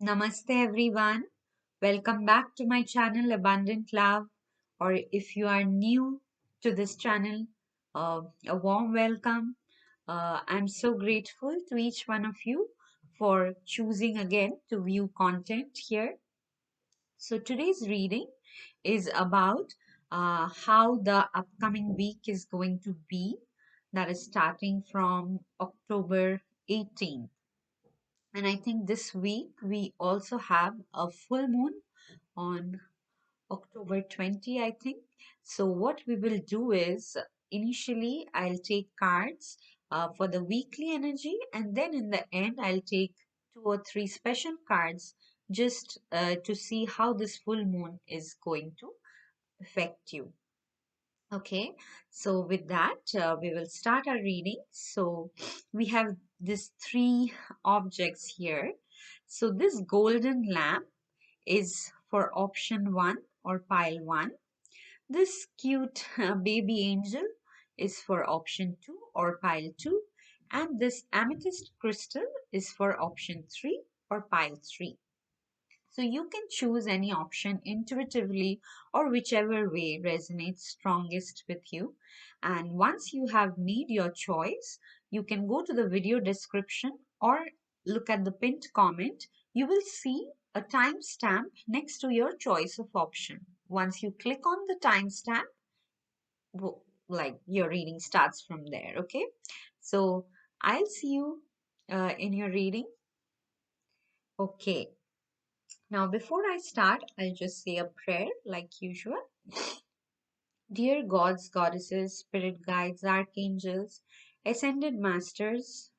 Namaste everyone. Welcome back to my channel Abundant Love. Or if you are new to this channel, a warm welcome. I'm so grateful to each one of you for choosing again to view content here. So today's reading is about how the upcoming week is going to be. That is starting from October 18th. And I think this week we also have a full moon on October 20, I think. So, what we will do is initially I'll take cards for the weekly energy, and then in the end, I'll take two or three special cards just to see how this full moon is going to affect you. Okay, so with that, we will start our reading. So, we have these three objects here. So, this golden lamp is for option 1 or pile 1. This cute baby angel is for option 2 or pile 2. And this amethyst crystal is for option 3 or pile 3. So you can choose any option intuitively or whichever way resonates strongest with you. And once you have made your choice, you can go to the video description or look at the pinned comment. You will see a timestamp next to your choice of option. Once you click on the timestamp, like your reading starts from there. Okay, so I'll see you in your reading. Okay, now, before I start, I'll just say a prayer like usual. Dear gods, goddesses, spirit guides, archangels, ascended masters,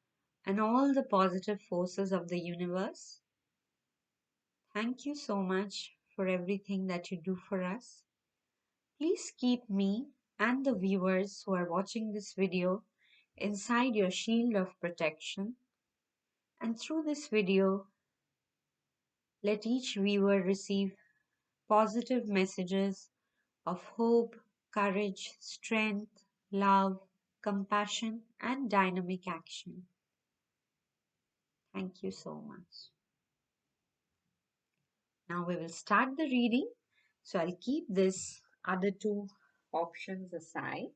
and all the positive forces of the universe, thank you so much for everything that you do for us. Please keep me and the viewers who are watching this video inside your shield of protection. And through this video, let each viewer receive positive messages of hope, courage, strength, love, compassion, and dynamic action. Thank you so much. Now we will start the reading. So I'll keep this other two options aside.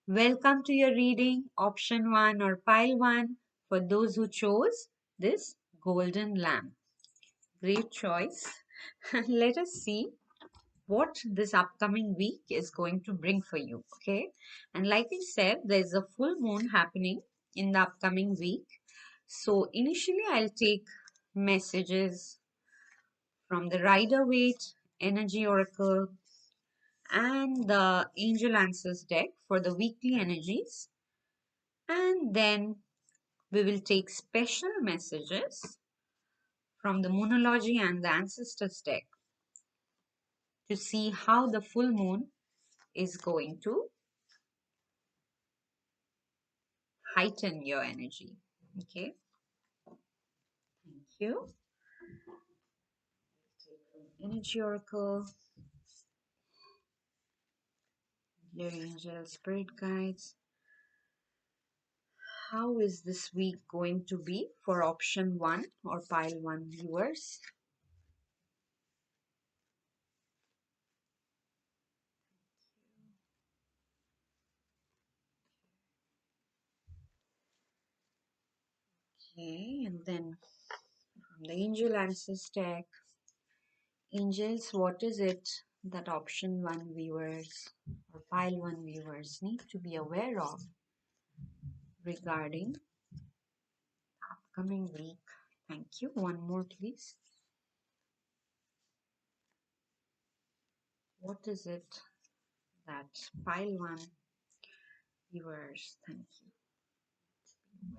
Welcome to your reading, option 1 or pile 1 for those who chose this golden lamp. Great choice. Let us see what this upcoming week is going to bring for you. Okay, and like I said, there's a full moon happening in the upcoming week. So initially I'll take messages from the Rider Waite Energy Oracle and the Angel Answers deck for the weekly energies, and then we will take special messages from the Moonology and the Ancestors deck to see how the full moon is going to heighten your energy. Okay, thank you. Energy Oracle, your angel spirit guides. How is this week going to be for option 1 or pile 1 viewers? Okay, and then from the Angel Answers deck, angels, what is it that option 1 viewers or pile 1 viewers need to be aware of regarding upcoming week? Thank you. One more, please. What is it that pile 1 viewers? Thank you.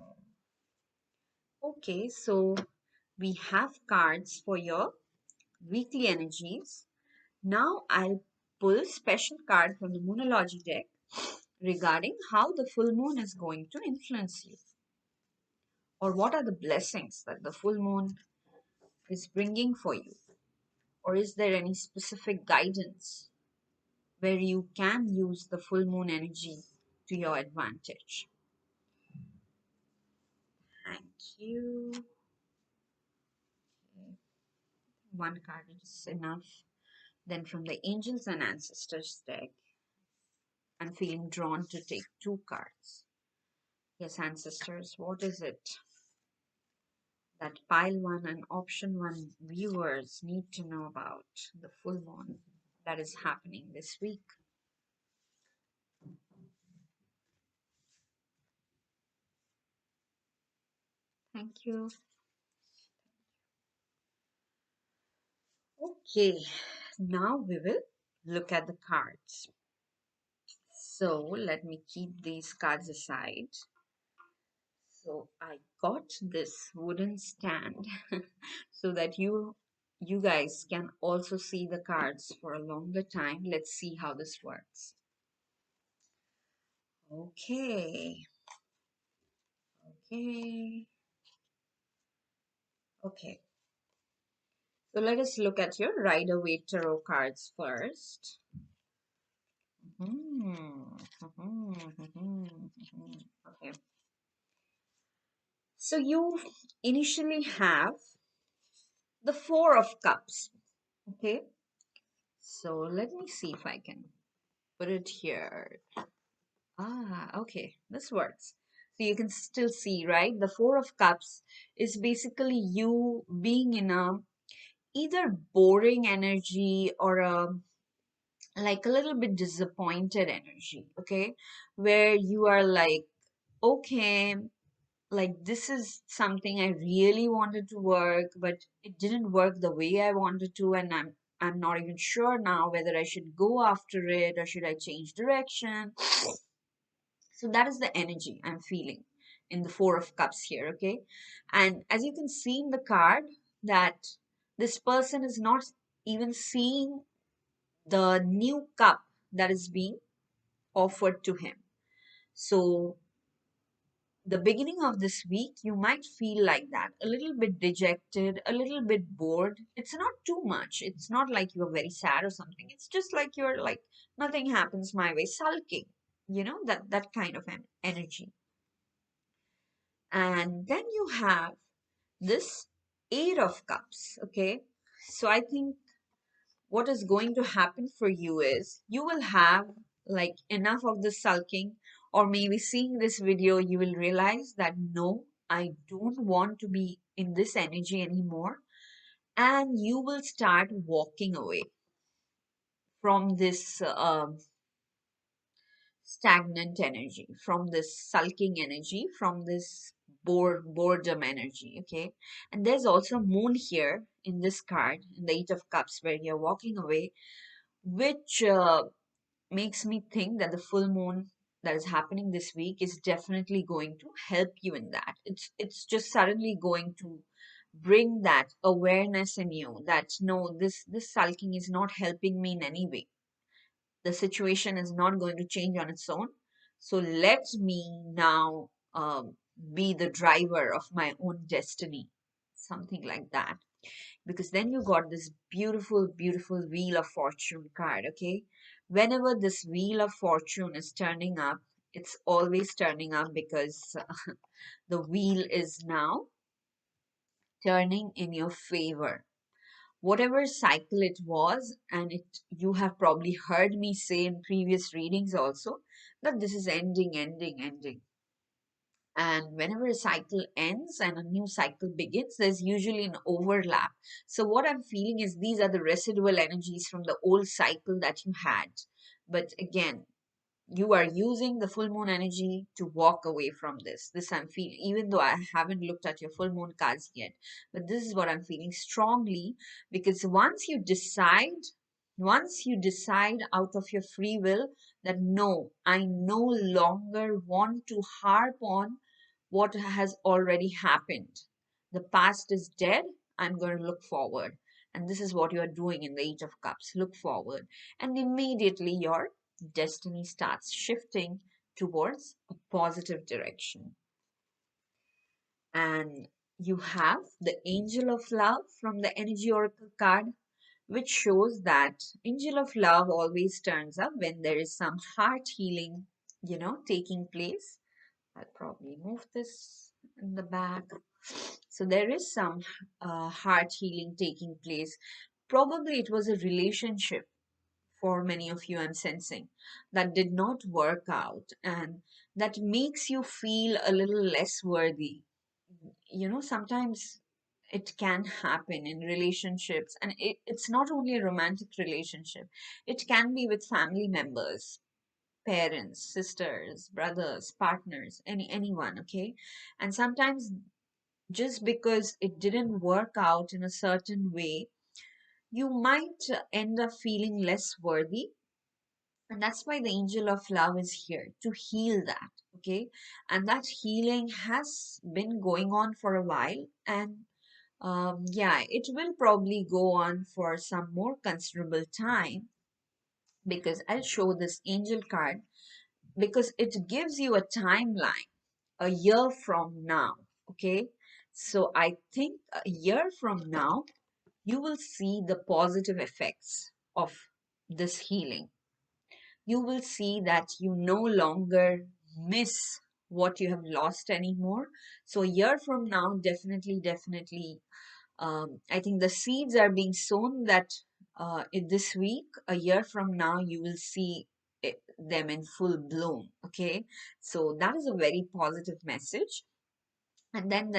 Okay, so we have cards for your weekly energies. Now I'll pull a special card from the Moonology deck regarding how the full moon is going to influence you, or what are the blessings that the full moon is bringing for you, or is there any specific guidance where you can use the full moon energy to your advantage. Thank you. Okay. One card is enough. Then from the Angels and Ancestors deck, I'm feeling drawn to take two cards. Yes, Ancestors, what is it that pile one and option one viewers need to know about the full moon that is happening this week? Thank you. Okay, now we will look at the cards. So let me keep these cards aside. So I got this wooden stand so that you guys can also see the cards for a longer time. Let's see how this works. Okay. Okay. Okay. So let us look at your Rider-Waite Tarot cards first. Okay. So you initially have the Four of Cups. Okay. So let me see if I can put it here. Ah, okay. This works. So you can still see, right? The Four of Cups is basically you being in a either boring energy or a like a little bit disappointed energy, okay? Where you are like, okay, like this is something I really wanted to work, but it didn't work the way I wanted to, and I'm not even sure now whether I should go after it or should I change direction. So that is the energy I'm feeling in the Four of Cups here, okay? And as you can see in the card, that this person is not even seeing the new cup that is being offered to him. So the beginning of this week, you might feel like that, a little bit dejected, a little bit bored. It's not too much. It's not like you're very sad or something. It's just like you're like, nothing happens my way, sulking, that kind of energy. And then you have this Eight of Cups, okay? So I think what is going to happen for you is you will have like enough of the sulking, or maybe seeing this video you will realize that no, I don't want to be in this energy anymore, and you will start walking away from this stagnant energy, from this sulking energy, from this boredom energy, okay? And there's also moon here in this card, in the Eight of Cups, where you're walking away, which makes me think that the full moon that is happening this week is definitely going to help you in that. It's just suddenly going to bring that awareness in you that no, this sulking is not helping me in any way. The situation is not going to change on its own. So let me now be the driver of my own destiny, something like that. Because then you got this beautiful, beautiful Wheel of Fortune card, okay? Whenever this Wheel of Fortune is turning up, it's always turning up because the wheel is now turning in your favor. Whatever cycle it was, and you have probably heard me say in previous readings also that this is ending, ending, ending. And whenever a cycle ends and a new cycle begins, there's usually an overlap. So what I'm feeling is these are the residual energies from the old cycle that you had. But again, you are using the full moon energy to walk away from this I'm feeling, even though I haven't looked at your full moon cards yet, but this is what I'm feeling strongly. Because once you decide out of your free will that no, I no longer want to harp on what has already happened, the past is dead, I'm going to look forward. And this is what you are doing in the Eight of Cups. Look forward, and immediately your destiny starts shifting towards a positive direction. And you have the Angel of Love from the Energy Oracle card, which shows that Angel of Love always turns up when there is some heart healing taking place. I'll probably move this in the back. So there is some heart healing taking place. Probably it was a relationship for many of you, I'm sensing, that did not work out and that makes you feel a little less worthy. Sometimes it can happen in relationships, and it's not only a romantic relationship, it can be with family members, parents, sisters, brothers, partners, anyone, okay? And sometimes just because it didn't work out in a certain way, you might end up feeling less worthy. And that's why the angel of love is here to heal that, okay? And that healing has been going on for a while. And yeah, it will probably go on for some more considerable time, because I'll show this angel card because it gives you a timeline a year from now, okay? So I think a year from now, you will see the positive effects of this healing. You will see that you no longer miss what you have lost anymore. So a year from now, definitely, I think the seeds are being sown that in this week, a year from now, you will see them in full bloom. Okay, so that is a very positive message. And then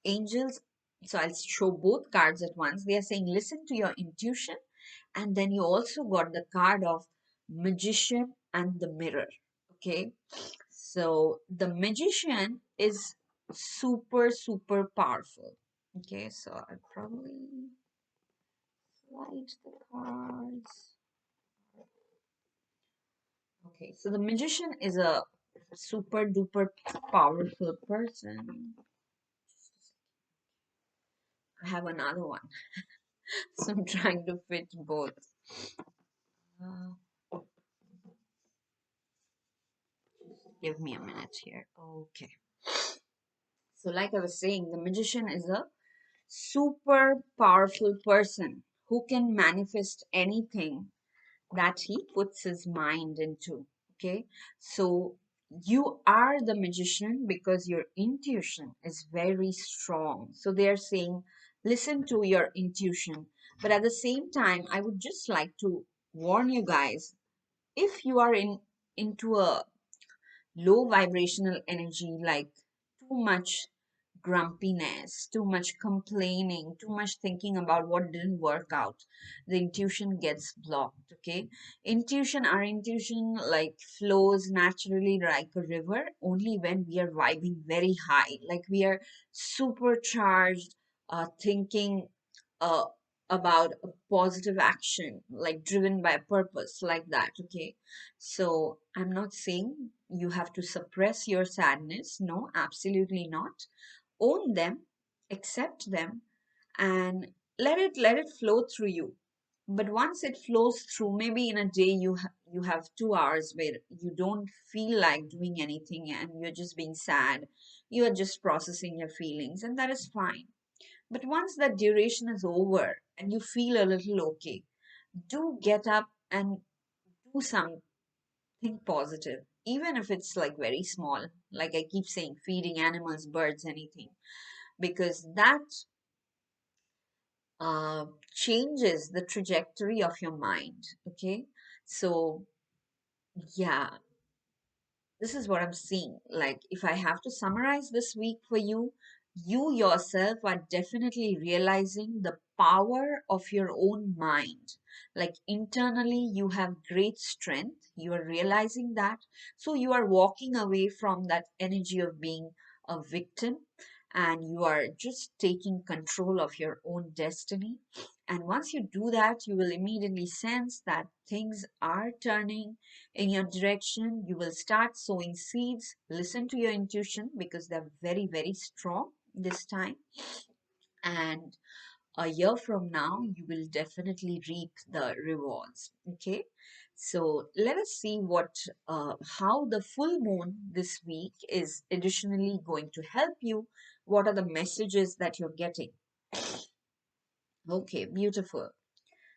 angels. So I'll show both cards at once. They are saying, listen to your intuition, and then you also got the card of magician and the mirror. Okay, so the magician is super powerful. Okay, so I'll probably slide the cards. Okay, so the magician is a super duper powerful person. I have another one, so I'm trying to fit both. Uh, Give me a minute here. Okay, so like I was saying, the magician is a super powerful person who can manifest anything that he puts his mind into. Okay, so you are the magician because your intuition is very strong. So they are saying, listen to your intuition. But at the same time, I would just like to warn you guys, if you are into a low vibrational energy, like too much grumpiness, too much complaining, too much thinking about what didn't work out, the intuition gets blocked. Okay, our intuition like flows naturally like a river only when we are vibing very high, like we are supercharged, thinking uh, about a positive action, like driven by a purpose, like that. Okay, so I'm not saying you have to suppress your sadness. No, absolutely not. Own them, accept them, and let it flow through you. But once it flows through, maybe in a day you have 2 hours where you don't feel like doing anything and you're just being sad. You are just processing your feelings, and that is fine. But once that duration is over and you feel a little okay, do get up and do something positive, even if it's like very small. Like I keep saying, feeding animals, birds, anything, because that uh, changes the trajectory of your mind. Okay, so yeah, this is what I'm seeing. Like, if I have to summarize this week for you, you yourself are definitely realizing the power of your own mind. Like, internally, you have great strength. You are realizing that. So, you are walking away from that energy of being a victim, and you are just taking control of your own destiny. And once you do that, you will immediately sense that things are turning in your direction. You will start sowing seeds. Listen to your intuition because they're very strong this time. And a year from now, you will definitely reap the rewards. Okay. So let us see how the full moon this week is additionally going to help you. What are the messages that you're getting? Okay, beautiful.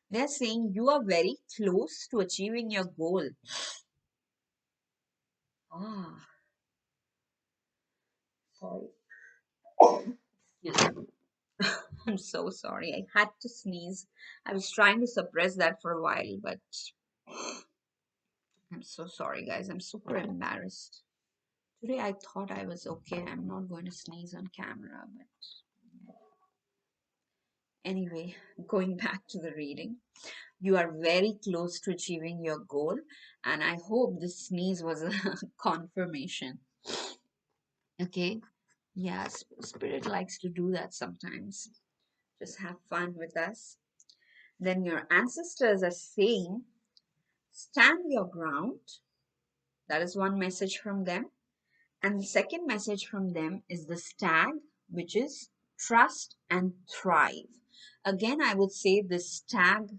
They're saying you are very close to achieving your goal. Ah, sorry. Excuse me. I'm so sorry. I had to sneeze. I was trying to suppress that for a while, but I'm so sorry, guys. I'm super embarrassed. Today I thought I was okay. I'm not going to sneeze on camera, but anyway, going back to the reading. You are very close to achieving your goal, and I hope this sneeze was a confirmation. Okay? Yeah, Spirit likes to do that sometimes. Just have fun with us. Then your ancestors are saying, stand your ground. That is one message from them. And the second message from them is the stag, which is trust and thrive. Again, I would say this stag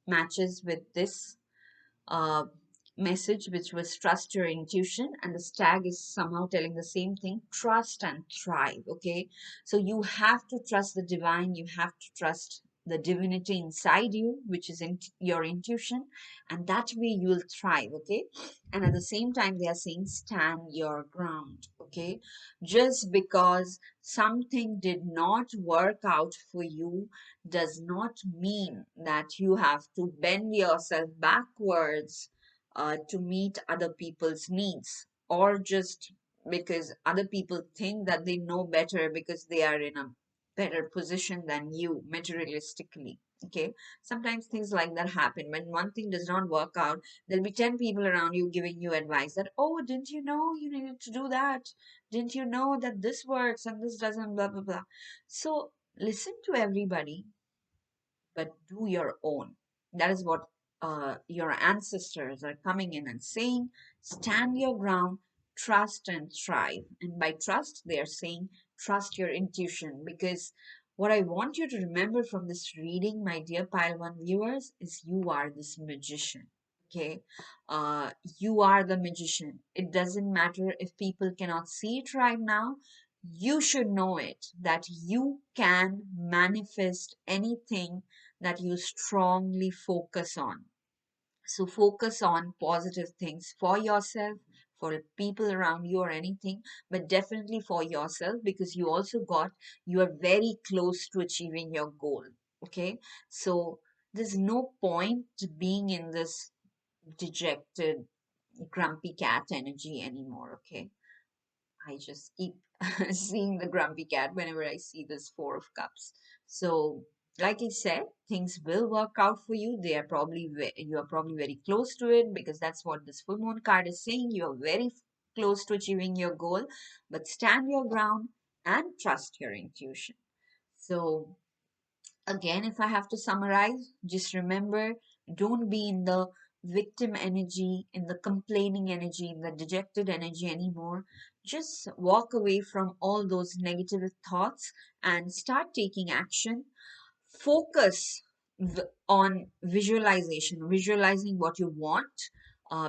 matches with this uh, message, which was trust your intuition, and the stag is somehow telling the same thing, trust and thrive. Okay, so you have to trust the divine, you have to trust the divinity inside you, which is in your intuition, and that way you will thrive. Okay, and at the same time they are saying stand your ground. Okay, just because something did not work out for you does not mean that you have to bend yourself backwards to meet other people's needs, or just because other people think that they know better because they are in a better position than you materialistically. Okay, sometimes things like that happen. When one thing does not work out, there'll be 10 people around you giving you advice that, oh, didn't you know you needed to do that? Didn't you know that this works and this doesn't, blah blah blah. So listen to everybody, but do your own. That is what your ancestors are coming in and saying. Stand your ground, trust and thrive. And by trust, they are saying trust your intuition. Because what I want you to remember from this reading, my dear Pile One viewers, is you are this magician. Okay, you are the magician. It doesn't matter if people cannot see it right now. You should know it that you can manifest anything that you strongly focus on. So focus on positive things for yourself, for people around you or anything, but definitely for yourself, because you are very close to achieving your goal. Okay. So there's no point being in this dejected, grumpy cat energy anymore. Okay. I just keep seeing the grumpy cat whenever I see this Four of Cups. So, like I said, things will work out for you. They are probably you are probably very close to it, because that's what this full moon card is saying. You are very close to achieving your goal, but stand your ground and trust your intuition. So, again, if I have to summarize, just remember, don't be in the victim energy, in the complaining energy, in the dejected energy anymore. Just walk away from all those negative thoughts and start taking action. Focus on visualization, visualizing what you want,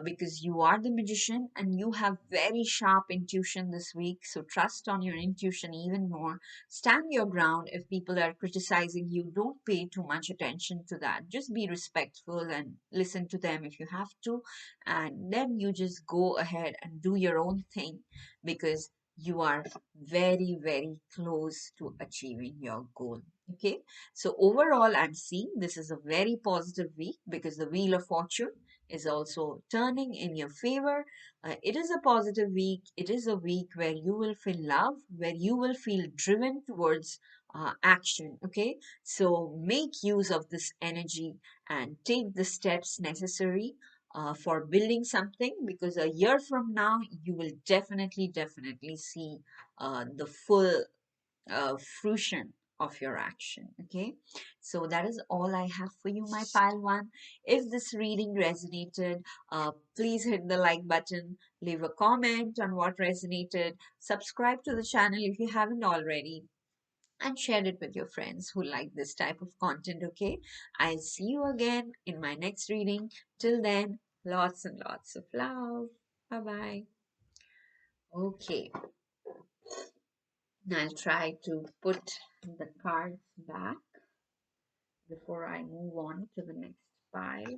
because you are the magician and you have very sharp intuition this week. So trust on your intuition even more. Stand your ground. If people are criticizing you, don't pay too much attention to that. Just be respectful and listen to them if you have to, and then you just go ahead and do your own thing, because you are very, very close to achieving your goal. Okay, so overall, I'm seeing this is a very positive week, because the Wheel of Fortune is also turning in your favor. It is a positive week. It is a week where you will feel love, where you will feel driven towards action. Okay, so make use of this energy and take the steps necessary for building something, because a year from now, you will definitely see the full fruition of your action. Okay, so that is all I have for you, my pile one. If this reading resonated, please hit the like button, leave a comment on what resonated, subscribe to the channel if you haven't already, and share it with your friends who like this type of content. Okay, I'll see you again in my next reading. Till then, lots and lots of love. Bye bye. Okay, now I'll try to put the cards back before I move on to the next five.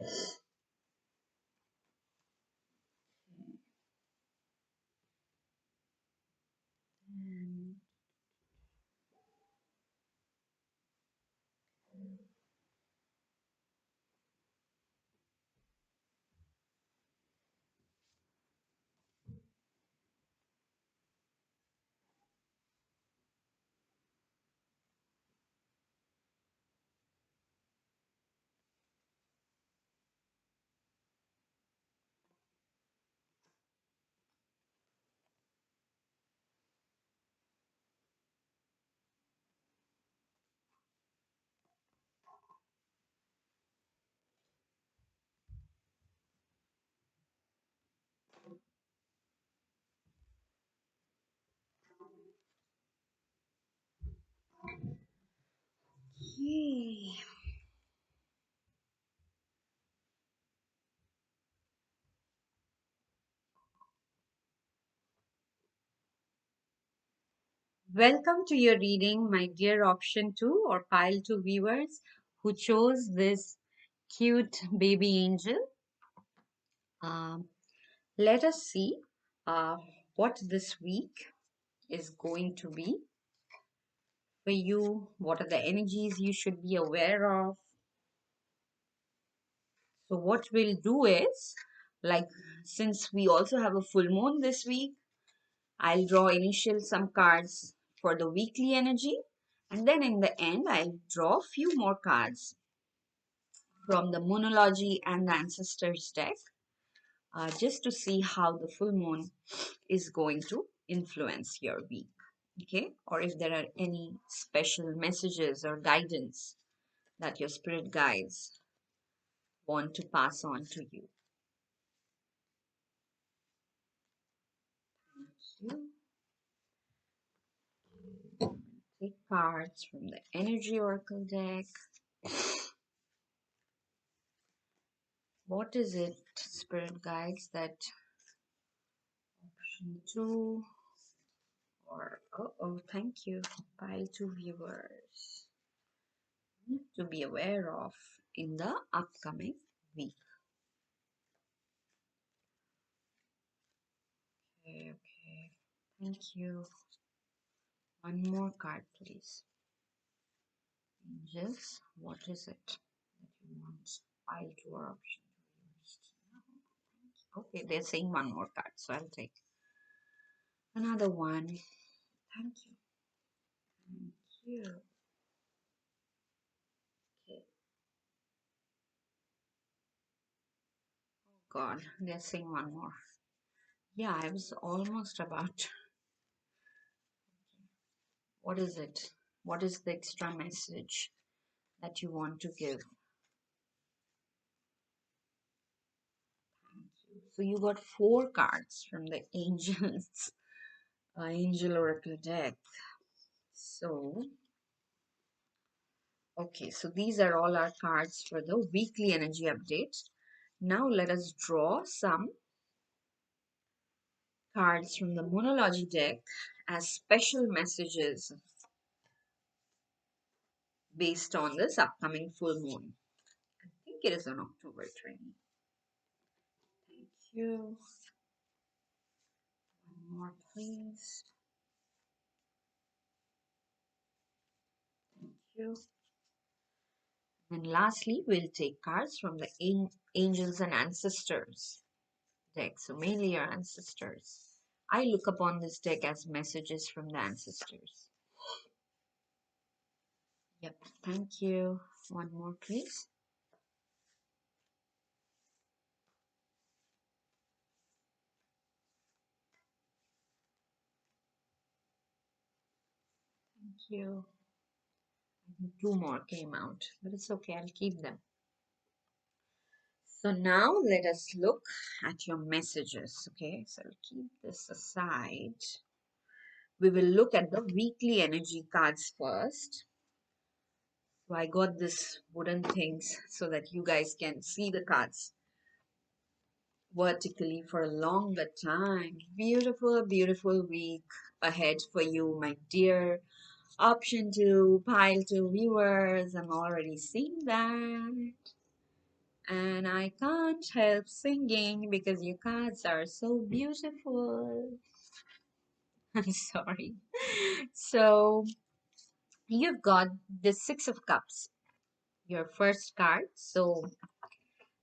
And yay. Welcome to your reading, my dear option 2 or pile 2 viewers who chose this cute baby angel. Um, Let us see uh, what this week is going to be for you. What are the energies you should be aware of? So, what we'll do is, like, since we also have a full moon this week, I'll draw initial some cards for the weekly energy, and then in the end, I'll draw a few more cards from the Moonology and the Ancestors deck, just to see how the full moon is going to influence your week. Okay, or if there are any special messages or guidance that your spirit guides want to pass on to you. Thank you. Take cards from the Energy Oracle deck. What is it, spirit guides, that option 2 or oh, thank you, pile 2 viewers to be aware of in the upcoming week? Okay, okay. Thank you. One more card, please. Angels, what is it that you want? Pile 2 or option 2? Okay, they're saying one more card, so I'll take another one. Thank you. Thank you. Okay. God, they're saying one more. Yeah, I was almost about. What is it? What is the extra message that you want to give? So you got 4 cards from the angels, angel oracle deck. So, okay, so these are all our cards for the weekly energy update. Now let us draw some cards from the Moonology deck as special messages based on this upcoming full moon. I think it is on October 20. Thank you. One more, please. Thank you. And lastly, we'll take cards from the Angels and Ancestors deck. So mainly your ancestors. I look upon this deck as messages from the ancestors. Yep, thank you. One more, please. Thank you. 2 more came out, but it's okay, I'll keep them. So now let us look at your messages, okay? So I'll keep this aside. We will look at the weekly energy cards first. So I got this wooden things so that you guys can see the cards vertically for a longer time. Beautiful, beautiful week ahead for you, my dear option 2, pile 2 viewers. I'm already seeing that. And I can't help singing because your cards are so beautiful. I'm sorry. So you've got the Six of Cups, your first card. So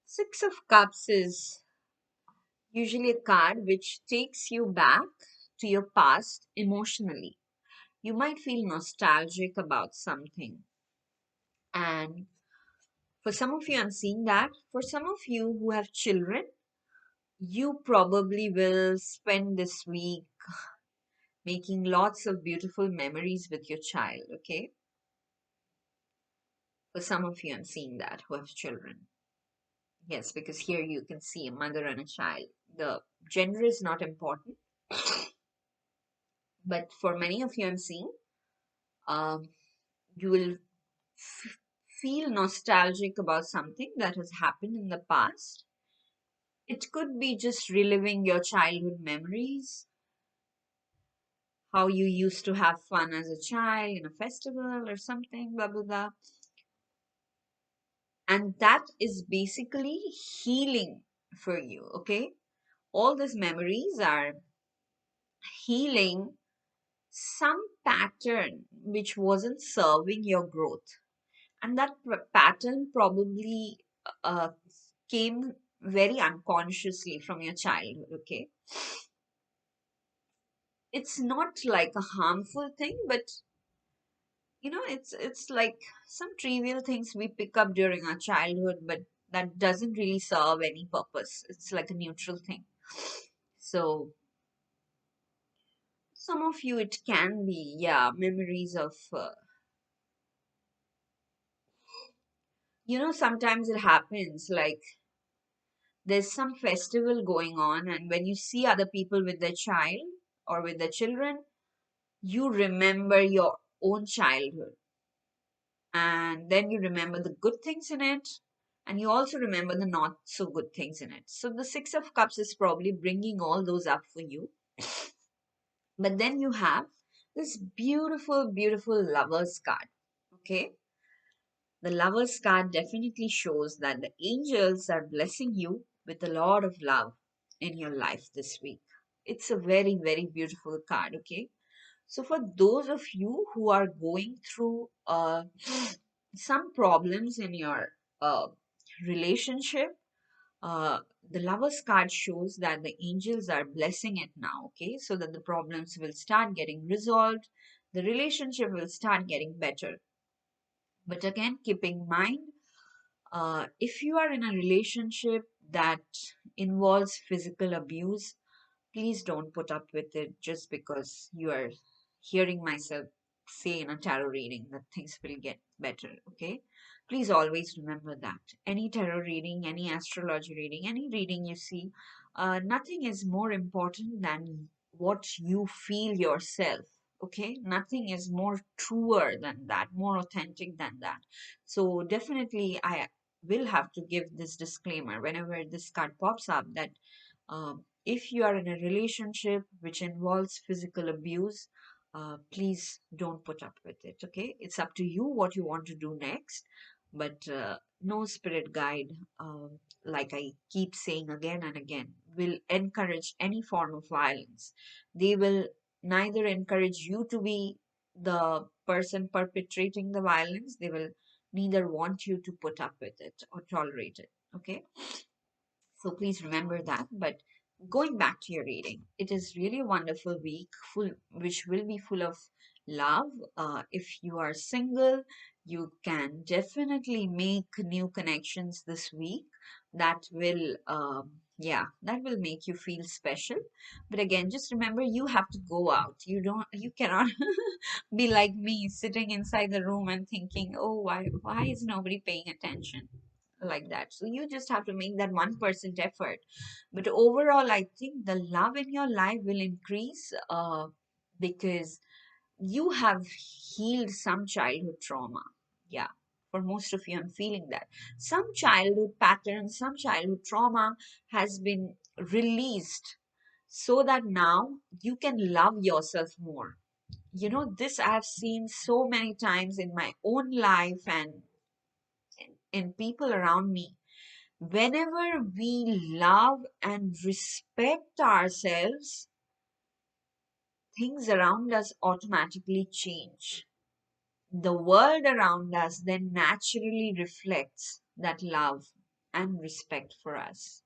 Six of Cups is usually a card which takes you back to your past emotionally. You might feel nostalgic about something. And for some of you, I'm seeing that. For some of you who have children, you probably will spend this week making lots of beautiful memories with your child, okay? For some of you, I'm seeing that who have children. Yes, because here you can see a mother and a child. The gender is not important, but for many of you, I'm seeing um, you will f- feel nostalgic about something that has happened in the past. It could be just reliving your childhood memories, how you used to have fun as a child in a festival or something, blah, blah, blah. And that is basically healing for you, okay? All these memories are healing some pattern which wasn't serving your growth. And that pattern probably uh, came very unconsciously from your childhood, okay? It's not like a harmful thing, but it's like some trivial things we pick up during our childhood, but that doesn't really serve any purpose. It's like a neutral thing. So some of you, it can be, yeah, memories of sometimes it happens like there's some festival going on, and when you see other people with their child or with their children, you remember your own childhood, and then you remember the good things in it, and you also remember the not so good things in it. So the Six of Cups is probably bringing all those up for you. But then you have this beautiful, beautiful Lovers card. Okay, the Lovers card definitely shows that the angels are blessing you with a lot of love in your life this week. It's a very, very beautiful card. Okay, so for those of you who are going through some problems in your uh, relationship, uh, the Lovers card shows that the angels are blessing it now, okay? So that the problems will start getting resolved, the relationship will start getting better. But again, keep in mind, if you are in a relationship that involves physical abuse, please don't put up with it just because you are hearing myself say in a tarot reading that things will get better, okay? Please always remember that. Any tarot reading, any astrology reading, any reading you see, nothing is more important than what you feel yourself, okay? Nothing is more truer than that, more authentic than that. So, definitely, I will have to give this disclaimer whenever this card pops up that if you are in a relationship which involves physical abuse, please don't put up with it. Okay, it's up to you what you want to do next, but no spirit guide, like I keep saying again and again, will encourage any form of violence. They will neither encourage you to be the person perpetrating the violence, they will neither want you to put up with it or tolerate it. Okay, so please remember that. But going back to your reading, it is really a wonderful week, full which will be full of love. If you are single, you can definitely make new connections this week. That will, yeah, that will make you feel special. But again, just remember, you have to go out. You cannot be like me, sitting inside the room and thinking, oh, why is nobody paying attention? Like that. So you just have to make that 1% effort. But overall, I think the love in your life will increase because you have healed some childhood trauma. Yeah. For most of you, I'm feeling that. Some childhood pattern, some childhood trauma has been released so that now you can love yourself more. This I've seen so many times in my own life and in people around me Whenever we love and respect ourselves, things around us automatically change. The world around us then naturally reflects that love and respect for us.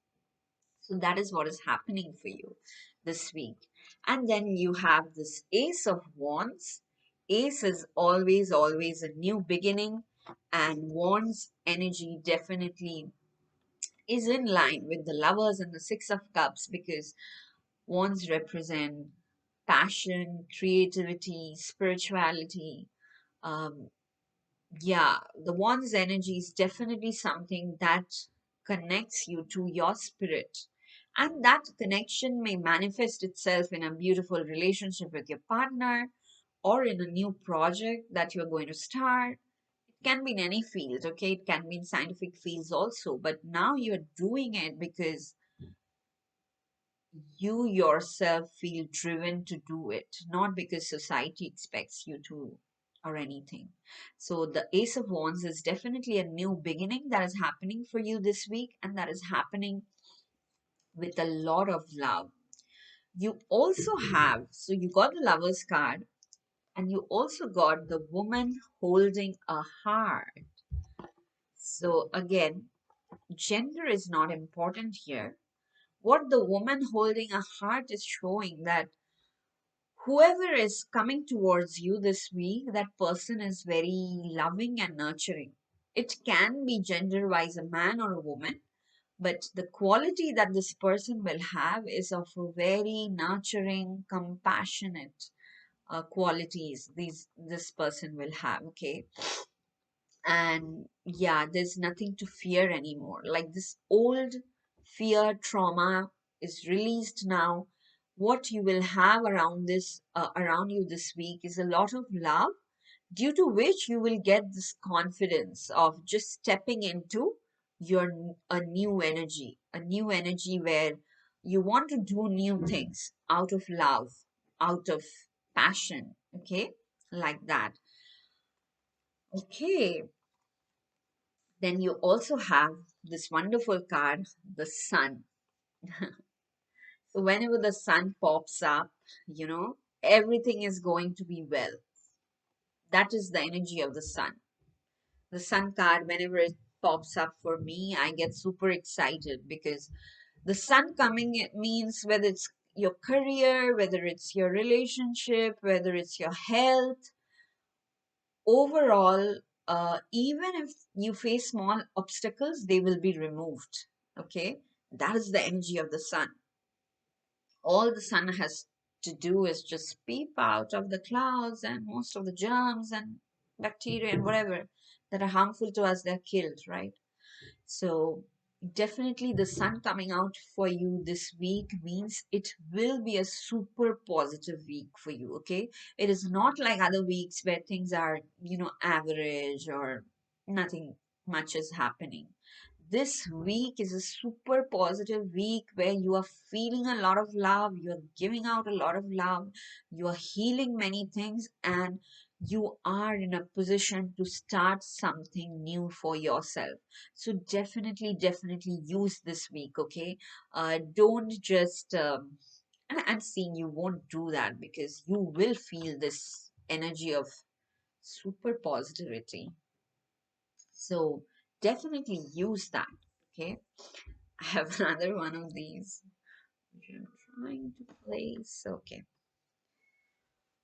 So that is what is happening for you this week. And then you have this Ace of Wands. Ace is always, always a new beginning, and Wands energy definitely is in line with the Lovers and the Six of Cups, because wands represent passion, creativity, spirituality. Um, yeah, the wands energy is definitely something that connects you to your spirit. And that connection may manifest itself in a beautiful relationship with your partner or in a new project that you're going to start. It can be in any field, okay? It can be in scientific fields also, but now you're doing it because you yourself feel driven to do it, not because society expects you to or anything. So, the Ace of Wands is definitely a new beginning that is happening for you this week, and that is happening with a lot of love. You also have, so you got the Lover's card, and you also got the woman holding a heart. So, again, gender is not important here. What the woman holding a heart is showing that whoever is coming towards you this week, that person is very loving and nurturing. It can be gender wise a man or a woman, but the quality that this person will have is of a very nurturing, compassionate qualities. This person will have. Okay, and yeah, there's nothing to fear anymore. Like this old fear trauma is released now. What you will have around this around you this week is a lot of love, due to which you will get this confidence of just stepping into a new energy where you want to do new things out of love, out of passion. Okay, like that. Okay, then you also have this wonderful card, the sun. So whenever the sun pops up, everything is going to be well. That is the energy of the sun. The sun card, whenever it pops up for me, I get super excited because the sun coming, it means whether it's your career, whether it's your relationship, whether it's your health, overall, even if you face small obstacles, they will be removed. Okay, that is the energy of the sun. All the sun has to do is just peep out of the clouds, and most of the germs and bacteria and whatever that are harmful to us, they're killed, right? So, definitely the sun coming out for you this week means it will be a super positive week for you, okay? It is not like other weeks where things are, average or nothing much is happening. This week is a super positive week where you are feeling a lot of love, you're giving out a lot of love, you are healing many things, and you are in a position to start something new for yourself. So definitely use this week, okay? Don't just and I'm seeing you won't do that because you will feel this energy of super positivity. So definitely use that. Okay. I have another one of these which I'm trying to place. Okay.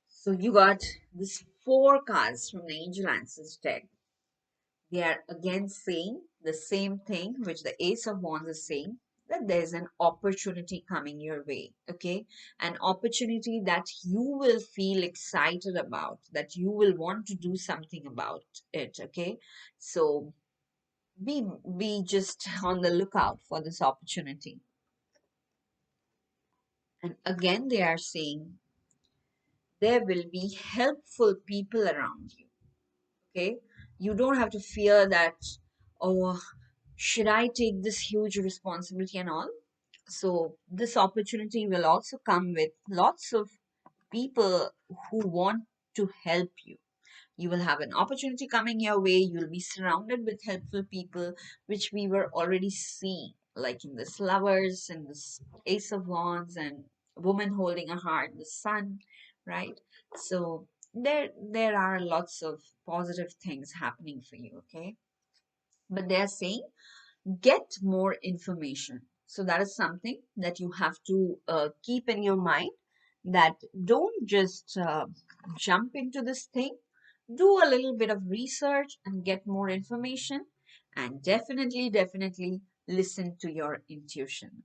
So you got this four cards from the Angel Answers deck. They are again saying the same thing which the Ace of Wands is saying, that there's an opportunity coming your way. Okay. An opportunity that you will feel excited about, that you will want to do something about it. Okay. So be just on the lookout for this opportunity. And again, they are saying there will be helpful people around you. Okay, you don't have to fear that, oh, should I take this huge responsibility and all. So this opportunity will also come with lots of people who want to help you, You will have an opportunity coming your way. You'll be surrounded with helpful people, which we were already seeing, like in this Lovers and this Ace of Wands and Woman Holding a Heart, the Sun, right? So there are lots of positive things happening for you, okay? But they're saying get more information. So that is something that you have to keep in your mind, that don't just jump into this thing. Do a little bit of research and get more information, and definitely listen to your intuition.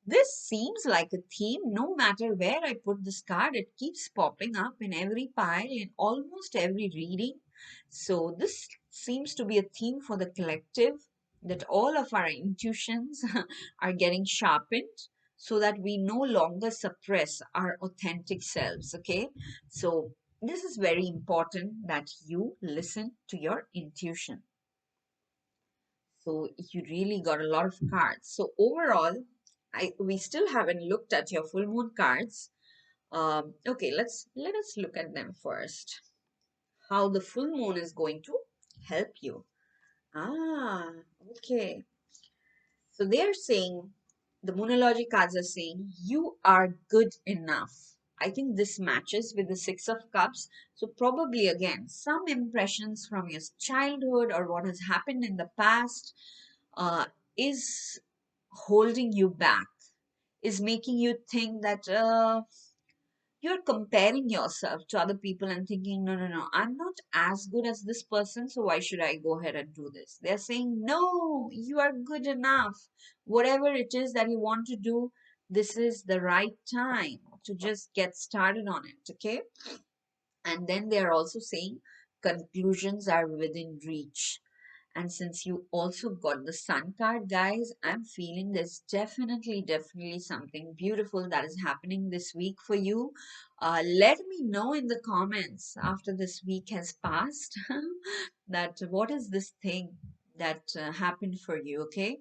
This seems like a theme. No matter where I put this card, it keeps popping up in every pile, in almost every reading. So, this seems to be a theme for the collective, that all of our intuitions are getting sharpened so that we no longer suppress our authentic selves. Okay. So, this is very important that you listen to your intuition. So you really got a lot of cards. So overall, we still haven't looked at your full moon cards. Okay, let us look at them first. How the full moon is going to help you. Ah, okay. So they are saying, the Moonology cards are saying, you are good enough. I think this matches with the Six of Cups. So probably again, some impressions from your childhood or what has happened in the past uh, is holding you back, is making you think that you're comparing yourself to other people and thinking, no, no, no, I'm not as good as this person, so why should I go ahead and do this? They're saying, no, you are good enough. Whatever it is that you want to do, this is the right time to just get started on it, okay? And then they are also saying conclusions are within reach. And since you also got the Sun card, guys, I'm feeling there's definitely something beautiful that is happening this week for you. Let me know in the comments after this week has passed that what is this thing that happened for you, okay?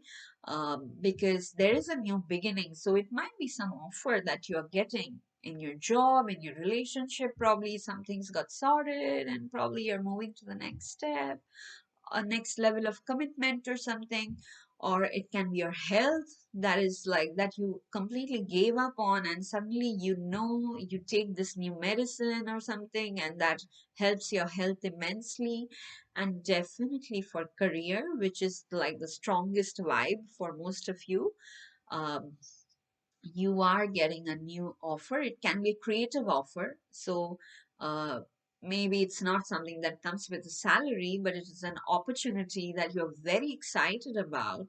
Because there is a new beginning. So it might be some offer that you're getting in your job, in your relationship. Probably something's got sorted and probably you're moving to the next step, a next level of commitment or something. Or it can be your health, that is like that you completely gave up on, and suddenly you take this new medicine or something, and that helps your health immensely. And definitely for career, which is like the strongest vibe for most of you, um, you are getting a new offer. It can be a creative offer. So uh, maybe it's not something that comes with a salary, but it is an opportunity that you're very excited about.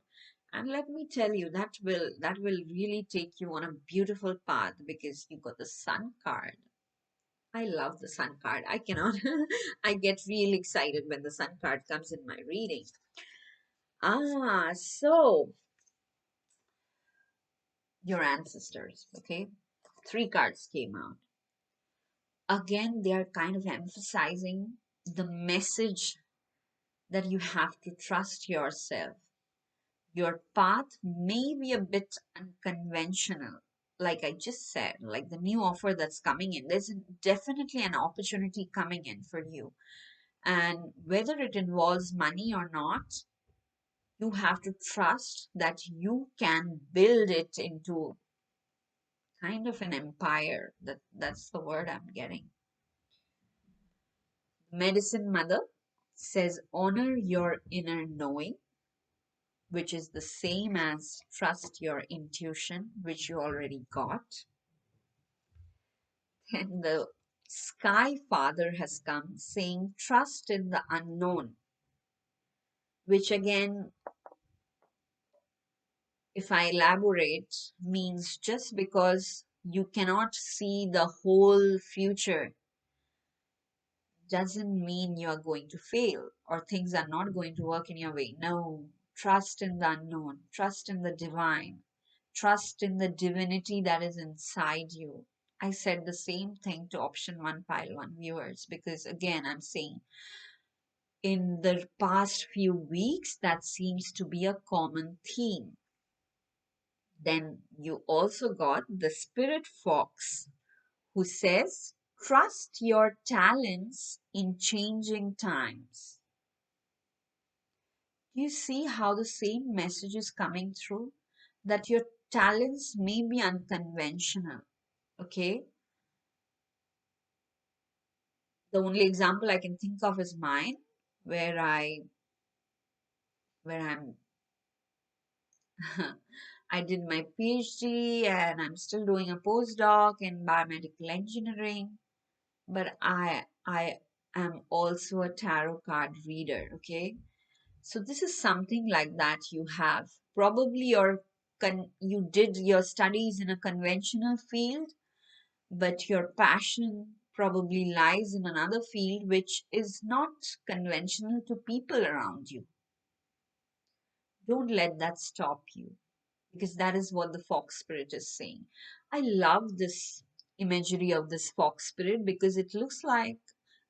And let me tell you, that will really take you on a beautiful path, because you got the Sun card. I love the Sun card. I cannot, I get really excited when the Sun card comes in my reading. So your ancestors, okay? Three cards came out. Again, they are kind of emphasizing the message that you have to trust yourself. Your path may be a bit unconventional, like I just said, like the new offer that's coming in. There's definitely an opportunity coming in for you. And whether it involves money or not, you have to trust that you can build it into kind of an empire. That's the word I'm getting. Medicine Mother says honor your inner knowing, which is the same as trust your intuition, which you already got. And the Sky Father has come saying trust in the unknown, which again, if I elaborate, means just because you cannot see the whole future doesn't mean you are going to fail or things are not going to work in your way. No, trust in the unknown, trust in the divine, trust in the divinity that is inside you. I said the same thing to option one, pile one viewers, because again, I'm saying in the past few weeks, that seems to be a common theme. Then you also got the Spirit Fox, who says, Trust your talents in changing times. You see how the same message is coming through? That your talents may be unconventional. Okay? The only example I can think of is mine, where I'm I did my PhD and I'm still doing a postdoc in biomedical engineering, but I am also a tarot card reader, okay? So this is something like that you have. Probably you did your studies in a conventional field, but your passion probably lies in another field which is not conventional to people around you. Don't let that stop you, because that is what the fox spirit is saying. I love this imagery of this fox spirit because it looks like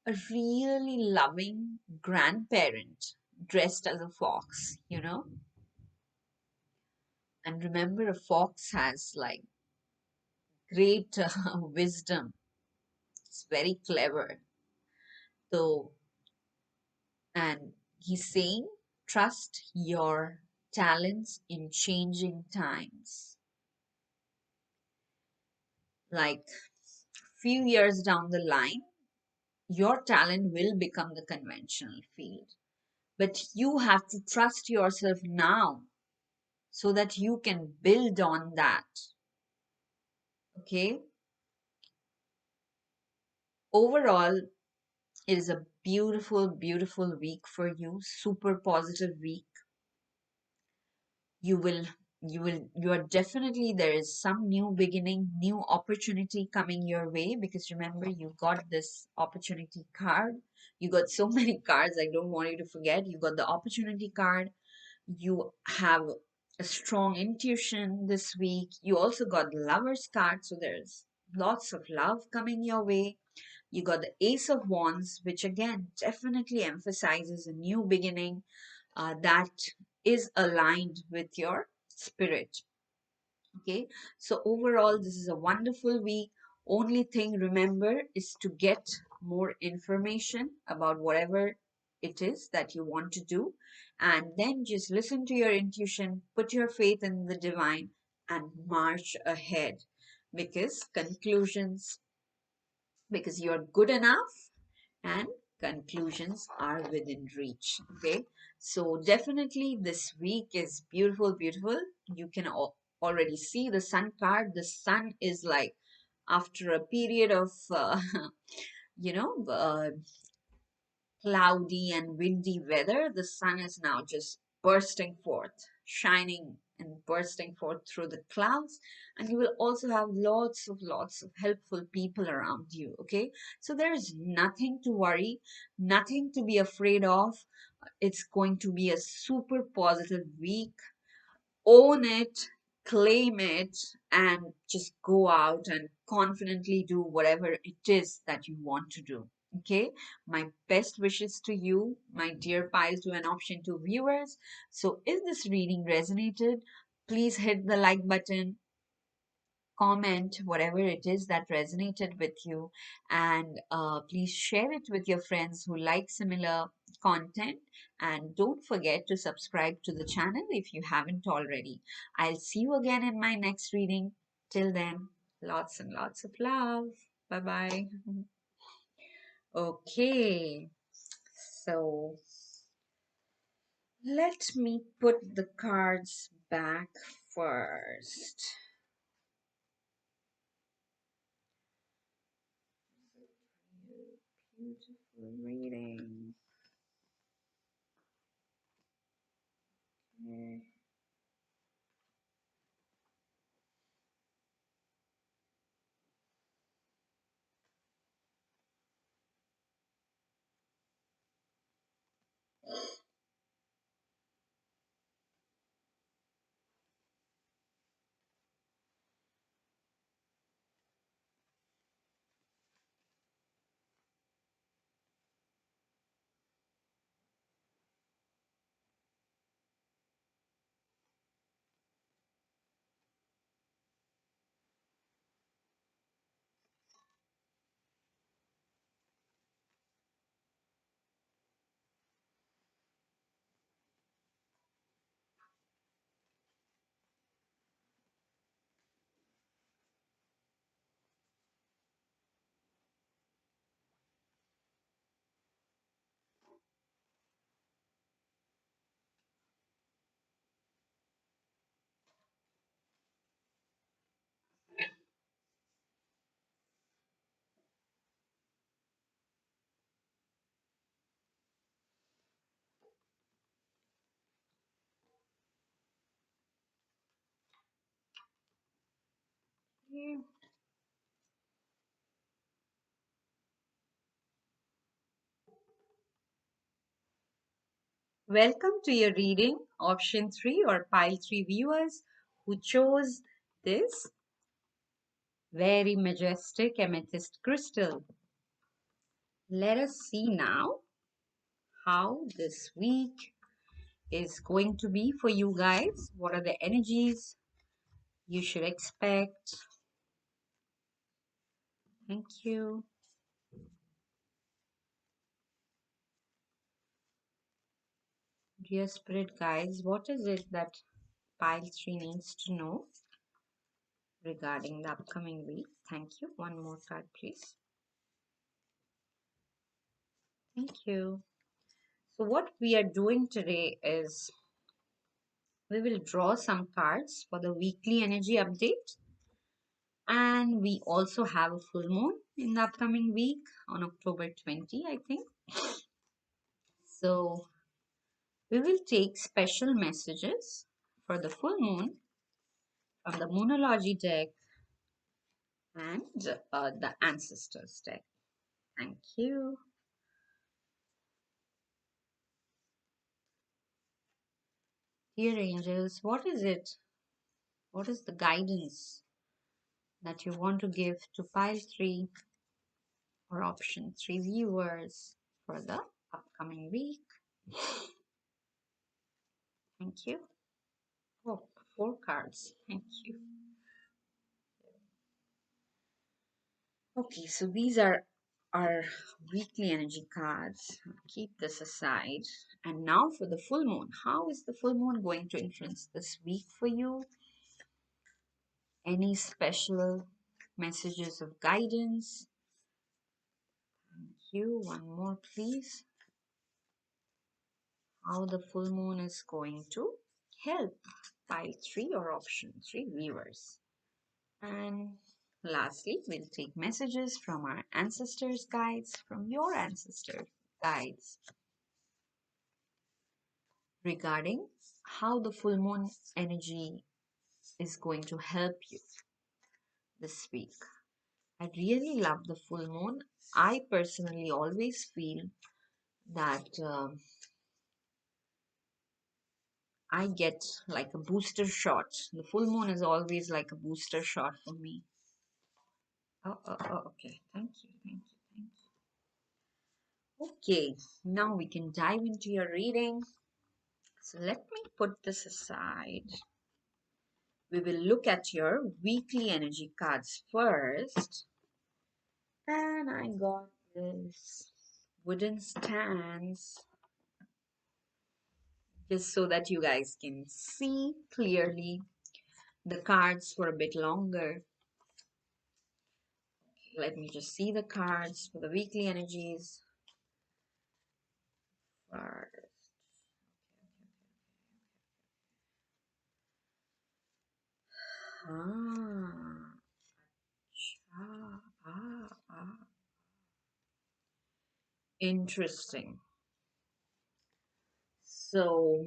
a really loving grandparent dressed as a fox, you know? And remember, a fox has like great wisdom. It's very clever. So, and he's saying, trust your talents in changing times. Like few years down the line, your talent will become the conventional field. But you have to trust yourself now so that you can build on that. Okay? Overall, it is a beautiful, beautiful week for you. Super positive week. You will, you are definitely, there is some new beginning, new opportunity coming your way, because remember, you got this opportunity card. You got so many cards. I don't want you to forget. You got the opportunity card. You have a strong intuition this week. You also got the lover's card, so there's lots of love coming your way. You got the ace of wands, which again definitely emphasizes a new beginning that is aligned with your spirit. Okay, so overall, this is a wonderful week. Only thing remember is to get more information about whatever it is that you want to do, and then just listen to your intuition, put your faith in the divine, and march ahead, because conclusions, because you're good enough, and conclusions are within reach. Okay, so definitely this week is beautiful, beautiful. You can already see the sun card. The sun is like, after a period of you know cloudy and windy weather, the sun is now just bursting forth, shining and bursting forth through the clouds. And you will also have lots of helpful people around you. Okay, so there is nothing to worry, nothing to be afraid of. It's going to be a super positive week. Own it, claim it, and just go out and confidently do whatever it is that you want to do. Okay, my best wishes to you, my dear Piles to an Option 2 viewers. So, if this reading resonated, please hit the like button, comment whatever it is that resonated with you, and please share it with your friends who like similar content, and don't forget to subscribe to the channel if you haven't already. I'll see you again in my next reading. Till then, lots and lots of love. Bye bye. Okay, so let me put the cards back first. Beautiful reading. Okay. Yeah. Welcome to your reading, option 3 or pile 3 viewers who chose this very majestic amethyst crystal. Let us see now how this week is going to be for you guys. What are the energies you should expect? Thank you. Dear Spirit guides, what is it that pile 3 needs to know regarding the upcoming week? Thank you. One more card, please. Thank you. So, what we are doing today is we will draw some cards for the weekly energy update. And we also have a full moon in the upcoming week on October 20, I think. So, we will take special messages for the full moon from the Moonology deck and the Ancestors deck. Thank you. Dear angels, what is it? What is the guidance that you want to give to pile 3 or option 3 viewers for the upcoming week? Thank you. Oh, 4 cards. Thank you. Okay, so these are our weekly energy cards. Keep this aside. And now for the full moon. How is the full moon going to influence this week for you? Any special messages of guidance? Thank you. One more, please. How the full moon is going to help pile 3 or option 3 viewers. And lastly, we'll take messages from our ancestors' guides, from your ancestor guides, regarding how the full moon energy is going to help you this week. I really love the full moon. I personally always feel that I get like a booster shot. The full moon is always like a booster shot for me. Okay. Thank you. Thank you. Thank you. Okay. Now we can dive into your reading. So let me put this aside. We will look at your weekly energy cards first. And I got this wooden stands just so that you guys can see clearly the cards for a bit longer. Let me just see the cards for the weekly energies first. Ah, ah. Interesting. So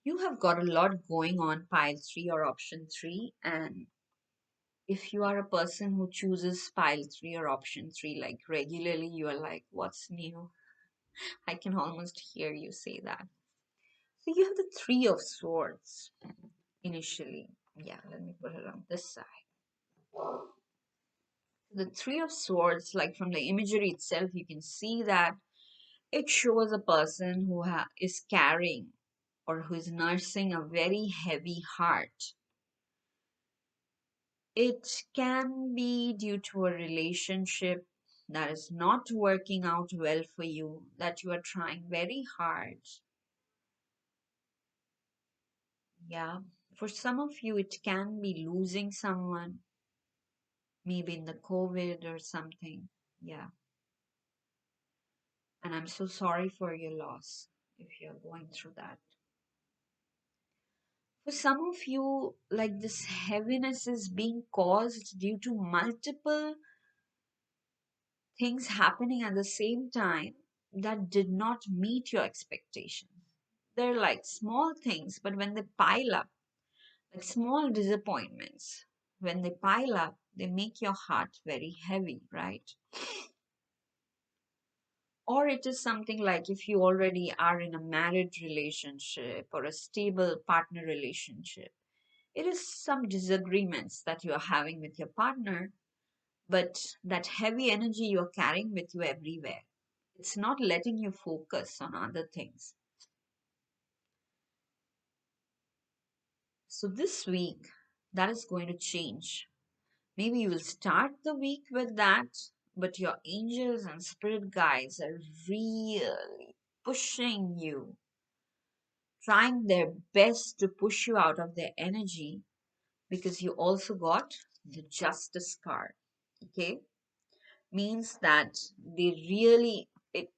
you have got a lot going on pile 3 or option 3, and if you are a person who chooses pile 3 or option 3 like regularly, you are like, what's new? I can almost hear you say that. So you have the 3 of swords initially. Yeah, let me put it on this side. The 3 of swords, like from the imagery itself, you can see that it shows a person who is carrying or who is nursing a very heavy heart. It can be due to a relationship that is not working out well for you, that you are trying very hard. Yeah, for some of you, it can be losing someone, maybe in the COVID or something. Yeah, and I'm so sorry for your loss if you're going through that. For some of you, like this heaviness is being caused due to multiple things happening at the same time that did not meet your expectations. They're like small things, but when they pile up, like small disappointments, when they pile up, they make your heart very heavy, right? Or it is something like if you already are in a married relationship or a stable partner relationship, it is some disagreements that you are having with your partner, but that heavy energy you are carrying with you everywhere. It's not letting you focus on other things. So this week, that is going to change. Maybe you will start the week with that, but your angels and spirit guides are really pushing you, trying their best to push you out of their energy because you also got the justice card. Okay, means that they really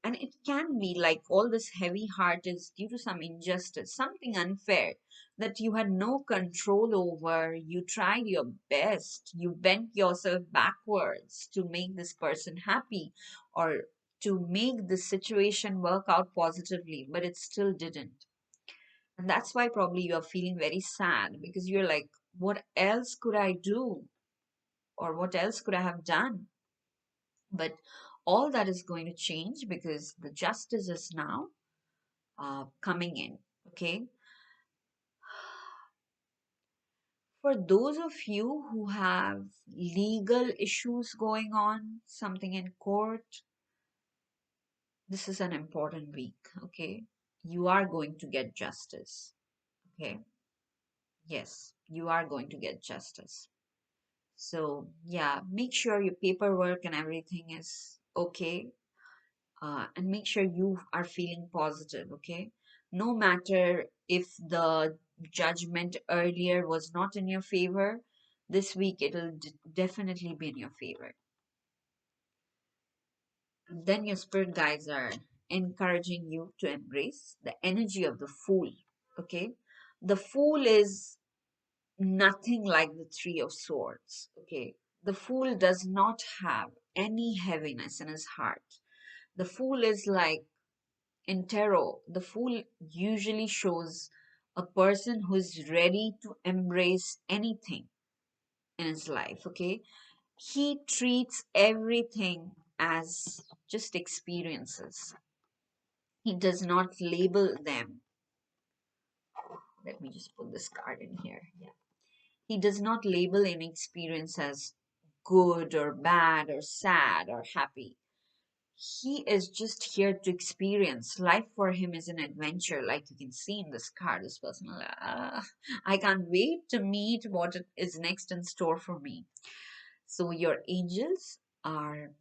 and it can be like all this heavy heart is due to some injustice, something unfair that you had no control over. You tried your best, you bent yourself backwards to make this person happy or to make the situation work out positively, but it still didn't. And that's why probably you're feeling very sad because you're like, what else could I do? Or what else could I have done? But all that is going to change because the justice is now coming in. Okay. For those of you who have legal issues going on, something in court, this is an important week. Okay. You are going to get justice. Okay. Yes, you are going to get justice. So, yeah, make sure your paperwork and everything is okay, and make sure you are feeling positive, okay? No matter if the judgment earlier was not in your favor, this week it'll definitely be in your favor. Then your spirit guides are encouraging you to embrace the energy of the fool, okay? The fool is nothing like the Three of Swords, okay? The fool does not have any heaviness in his heart. The fool is like in tarot, the fool usually shows a person who is ready to embrace anything in his life, okay? He treats everything as just experiences. He does not label them. Let me just put this card in here. Yeah. He does not label any experience as good or bad or sad or happy. He is just here to experience. Life for him is an adventure, like you can see in this card. This person, I can't wait to meet what is next in store for me. So your angels are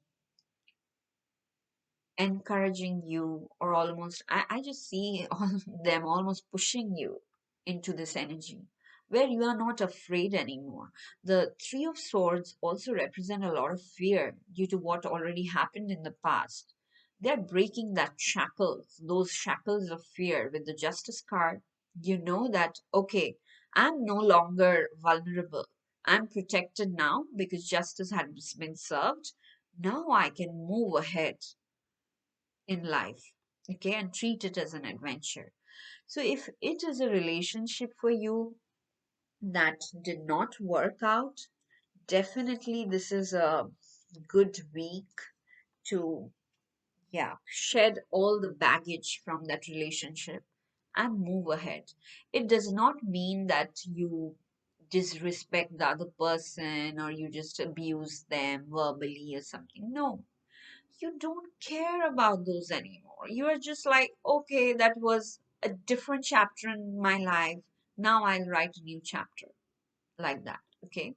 encouraging you, or almost, I just see all them almost pushing you into this energy where you are not afraid anymore. The Three of Swords also represent a lot of fear due to what already happened in the past. They're breaking that shackles, those shackles of fear with the Justice card. You know that, okay, I'm no longer vulnerable. I'm protected now because justice has been served. Now I can move ahead in life, okay, and treat it as an adventure. So if it is a relationship for you that did not work out, definitely this is a good week to, yeah, shed all the baggage from that relationship and move ahead. It does not mean that you disrespect the other person or you just abuse them verbally or something. No, you don't care about those anymore. You are just like, okay, that was a different chapter in my life. Now I'll write a new chapter like that. Okay.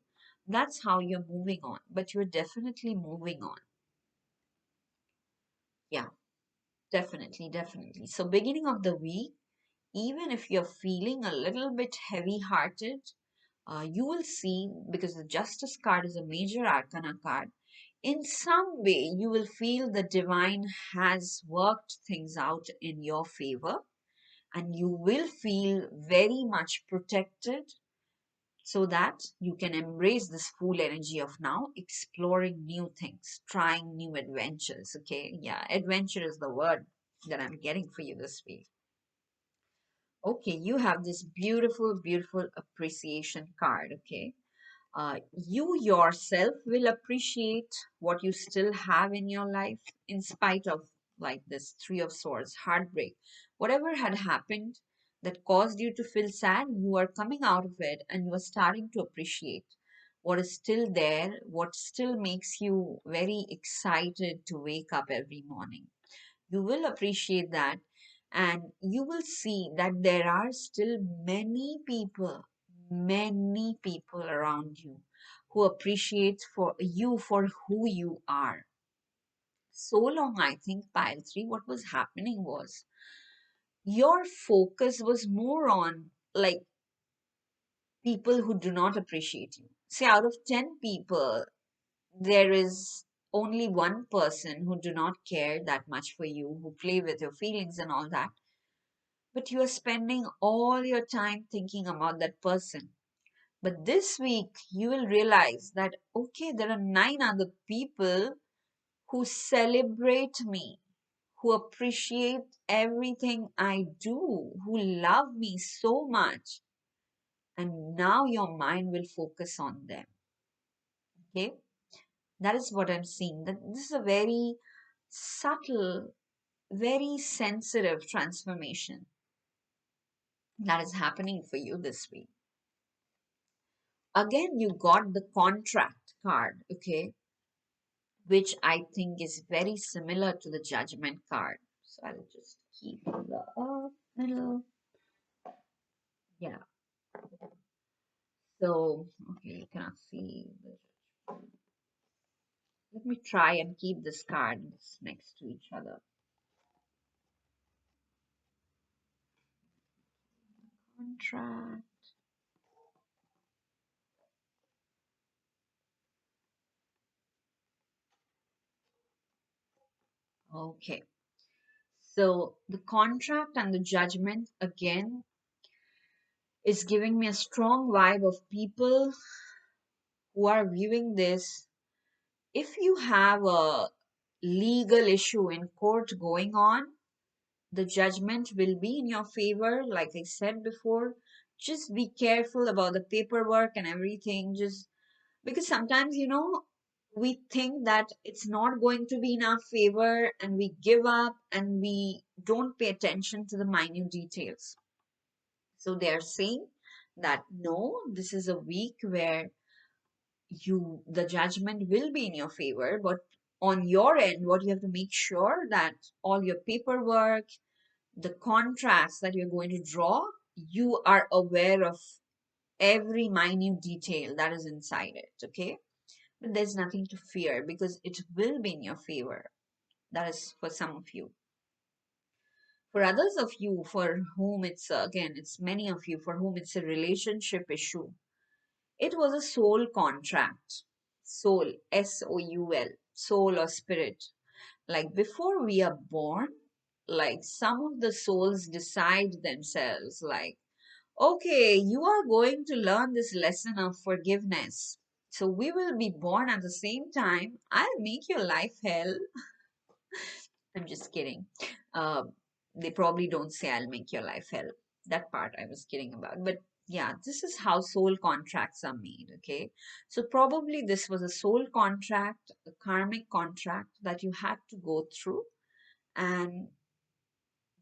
That's how you're moving on, but you're definitely moving on. Yeah, definitely, definitely. So, beginning of the week, even if you're feeling a little bit heavy hearted, you will see because the Justice card is a major arcana card. In some way, you will feel the divine has worked things out in your favor, and you will feel very much protected so that you can embrace this full energy of now exploring new things, trying new adventures. Okay, yeah, adventure is the word that I'm getting for you this week. Okay, you have this beautiful, beautiful appreciation card. Okay, You yourself will appreciate what you still have in your life in spite of like this Three of Swords, heartbreak. Whatever had happened that caused you to feel sad, you are coming out of it and you are starting to appreciate what is still there, what still makes you very excited to wake up every morning. You will appreciate that, and you will see that there are still many people around you who appreciate for you for who you are. So long, I think, pile 3, what was happening was your focus was more on like people who do not appreciate you. Say out of 10 people, there is only one person who do not care that much for you, who play with your feelings and all that, but you are spending all your time thinking about that person. But this week you will realize that okay, there are 9 other people who celebrate me, who appreciate everything I do, who love me so much, and now your mind will focus on them. Okay, that is what I'm seeing, that this is a very subtle, very sensitive transformation that is happening for you this week. Again, you got the contract card, okay, which I think is very similar to the judgment card. So I'll just keep the middle. Yeah. So, okay, you cannot see. Let me try and keep this cards next to each other. Contract. Okay. So the contract and the judgment again is giving me a strong vibe of people who are viewing this. If you have a legal issue in court going on, the judgment will be in your favor. Like I said before, just be careful about the paperwork and everything. Just because sometimes, we think that it's not going to be in our favor and we give up and we don't pay attention to the minute details. So they're saying that no, this is a week where the judgment will be in your favor, but on your end, what you have to make sure that all your paperwork, the contracts that you're going to draw, you are aware of every minute detail that is inside it, okay? But there's nothing to fear because it will be in your favor. That is for some of you. For others of you for whom it's, again, it's many of you for whom it's a relationship issue. It was a soul contract. Soul, Soul, soul or spirit. Like before we are born, like some of the souls decide themselves, like, okay, you are going to learn this lesson of forgiveness. So we will be born at the same time. I'll make your life hell. I'm just kidding. They probably don't say I'll make your life hell. That part I was kidding about. But yeah, this is how soul contracts are made, okay? So probably this was a soul contract, a karmic contract that you had to go through. And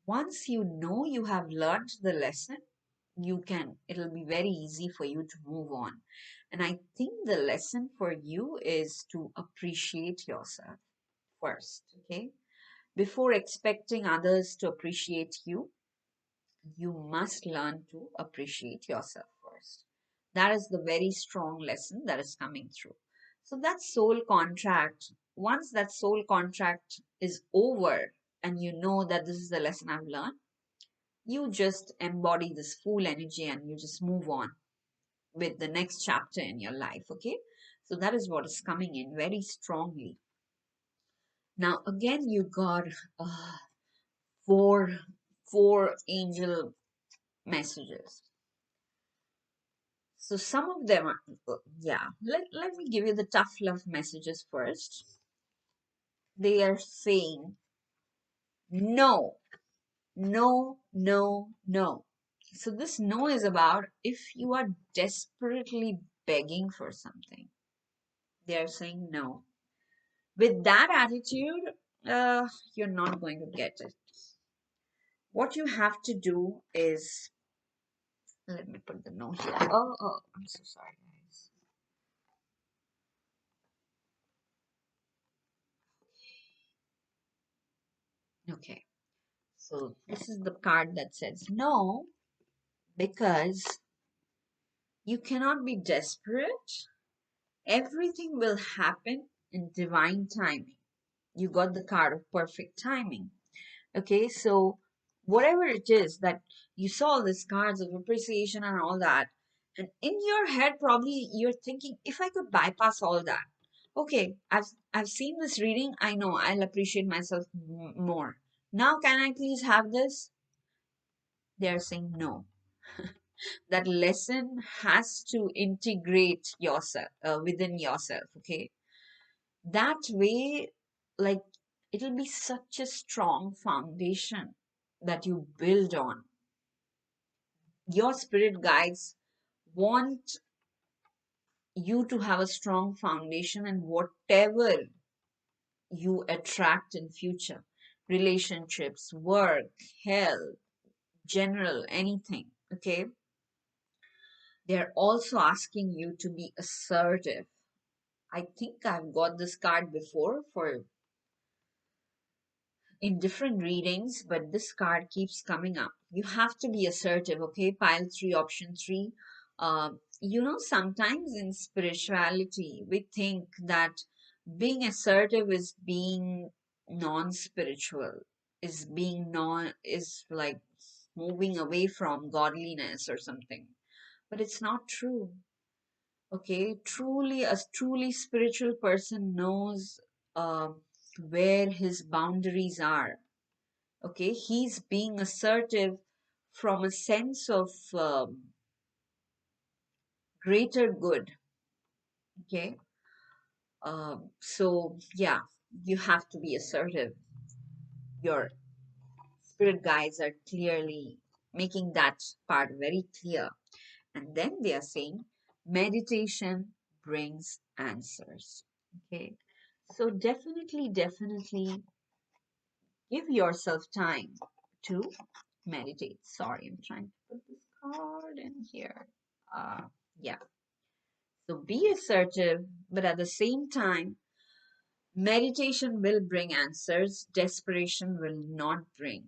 once you know you have learned the lesson, it'll be very easy for you to move on. And I think the lesson for you is to appreciate yourself first, okay? Before expecting others to appreciate you, you must learn to appreciate yourself first. That is the very strong lesson that is coming through. So that soul contract, once that soul contract is over and you know that this is the lesson I've learned, you just embody this full energy and you just move on with the next chapter in your life, okay? So that is what is coming in very strongly. Now, again, you got uh, four, four angel messages. So some of them are, yeah, let me give you the tough love messages first. They are saying no, no, no, no. So this no is about if you are desperately begging for something. They are saying no. With that attitude, you're not going to get it. What you have to do is, let me put the note here. Oh, I'm so sorry, guys. Okay, so this is the card that says no, because you cannot be desperate. Everything will happen in divine timing. You got the card of perfect timing. Okay, so whatever it is that you saw, these cards of appreciation and all that, and in your head, probably you're thinking, if I could bypass all that, okay, I've seen this reading. I know I'll appreciate myself more. Now, can I please have this? They're saying no. That lesson has to integrate yourself within yourself. Okay, that way, like, it'll be such a strong foundation that you build on. Your spirit guides want you to have a strong foundation, and whatever you attract in future, relationships, work, health, general, anything, okay, they're also asking you to be assertive. I think I've got this card before for in different readings, but this card keeps coming up. You have to be assertive, okay? Pile three, option three. Sometimes in spirituality, we think that being assertive is being non-spiritual, is like moving away from godliness or something. But it's not true. Okay, a truly spiritual person knows uh, where his boundaries are. Okay, he's being assertive from a sense of greater good. Okay, so yeah, you have to be assertive. Your spirit guides are clearly making that part very clear. And then they are saying meditation brings answers. Okay, so definitely give yourself time to meditate. Sorry, I'm trying to put this card in here. Uh, yeah. So be assertive, but at the same time, meditation will bring answers. Desperation will not bring.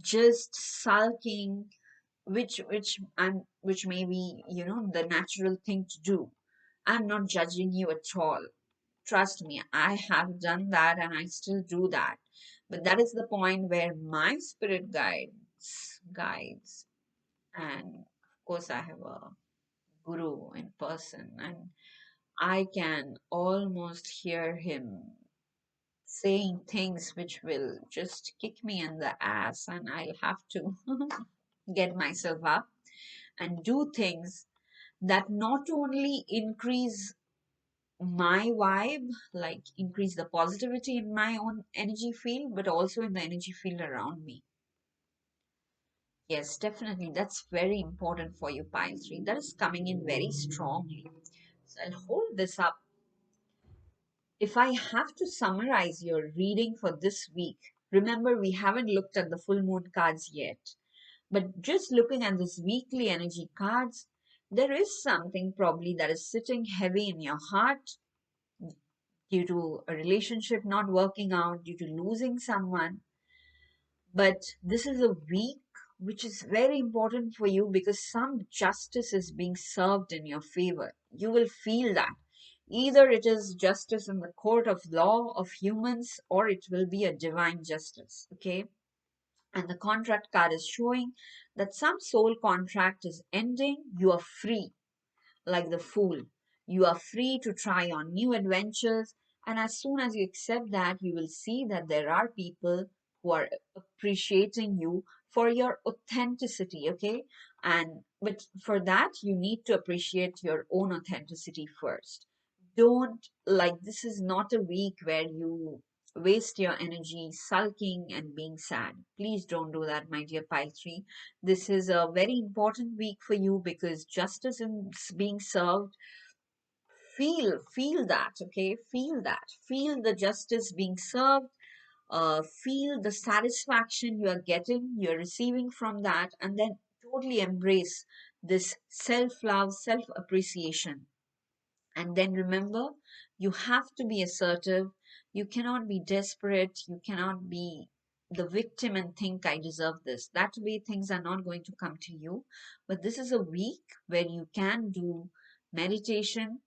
Just sulking, which may be the natural thing to do. I'm not judging you at all. Trust me, I have done that and I still do that. But that is the point where my spirit guides, and of course I have a guru in person, and I can almost hear him saying things which will just kick me in the ass, and I'll have to get myself up and do things that not only increase my vibe, like increase the positivity in my own energy field, but also in the energy field around me. Yes, definitely. That's very important for you, Pile 3. That is coming in very strongly. So I'll hold this up. If I have to summarize your reading for this week, remember we haven't looked at the full moon cards yet, but just looking at this weekly energy cards, there is something probably that is sitting heavy in your heart due to a relationship not working out, due to losing someone. But this is a week which is very important for you because some justice is being served in your favor. You will feel that. Either it is justice in the court of law of humans or it will be a divine justice. Okay. And the contract card is showing that some soul contract is ending. You are free like the fool. You are free to try on new adventures. And as soon as you accept that, you will see that there are people who are appreciating you for your authenticity, okay? And but for that, you need to appreciate your own authenticity first. Don't, like, this is not a week where you waste your energy sulking and being sad. Please don't do that, my dear Pile 3. This is a very important week for you because justice is being served. feel that, okay? Feel that. Feel the justice being served. Feel the satisfaction you are getting, you're receiving from that, and then totally embrace this self love, self appreciation. And then remember, you have to be assertive. You cannot be desperate. You cannot be the victim and think, I deserve this. That way, things are not going to come to you. But this is a week where you can do meditation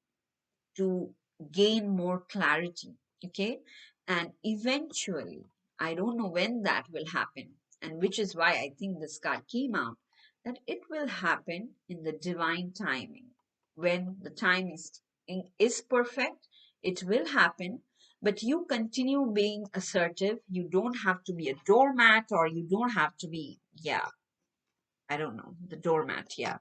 to gain more clarity. Okay. And eventually, I don't know when that will happen, and which is why I think this card came out, that it will happen in the divine timing. When the time is perfect, it will happen. But you continue being assertive. You don't have to be a doormat, or you don't have to be, yeah, I don't know, the doormat. Yeah,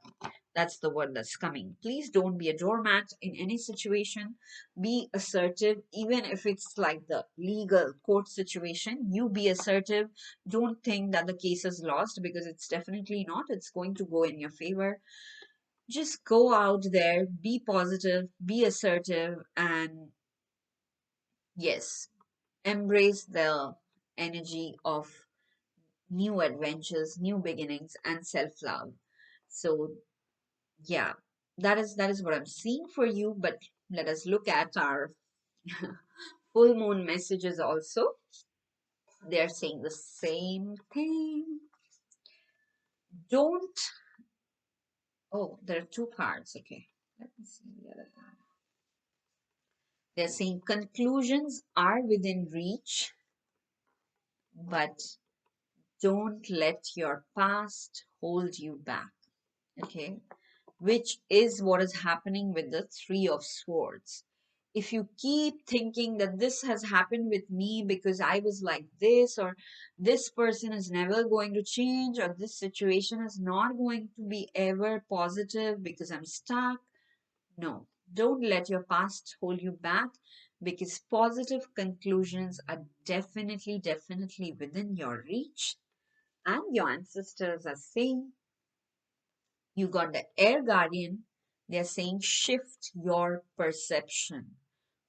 that's the word that's coming. Please don't be a doormat in any situation. Be assertive, even if it's like the legal court situation. You be assertive. Don't think that the case is lost, because it's definitely not. It's going to go in your favor. Just go out there, be positive, be assertive, and yes, embrace the energy of new adventures, new beginnings, and self love. So yeah, that is what I'm seeing for you. But let us look at our full moon messages also. They're saying the same thing. Don't. Oh, there are two cards. Okay, let me see the other card. They're saying conclusions are within reach, but don't let your past hold you back. Okay, which is what is happening with the Three of Swords. If you keep thinking that this has happened with me because I was like this, or this person is never going to change, or this situation is not going to be ever positive because I'm stuck, no, don't let your past hold you back, because positive conclusions are definitely within your reach. And your ancestors are saying, you got the air guardian. They're saying shift your perception,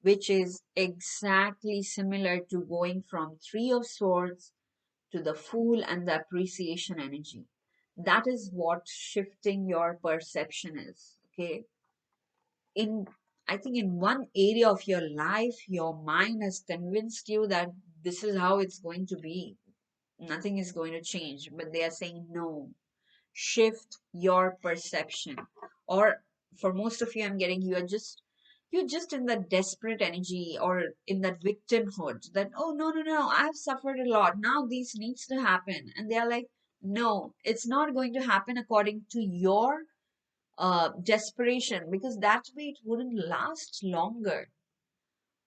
which is exactly similar to going from Three of Swords to the Fool and the appreciation energy. That is what shifting your perception is. Okay. In, I think in one area of your life, your mind has convinced you that this is how it's going to be. Nothing is going to change. But they are saying no, shift your perception. Or for most of you, I'm getting, you're just in that desperate energy, or in that victimhood, that, oh, no, I've suffered a lot, now this needs to happen. And they're like, no, it's not going to happen according to your desperation, because that way it wouldn't last longer.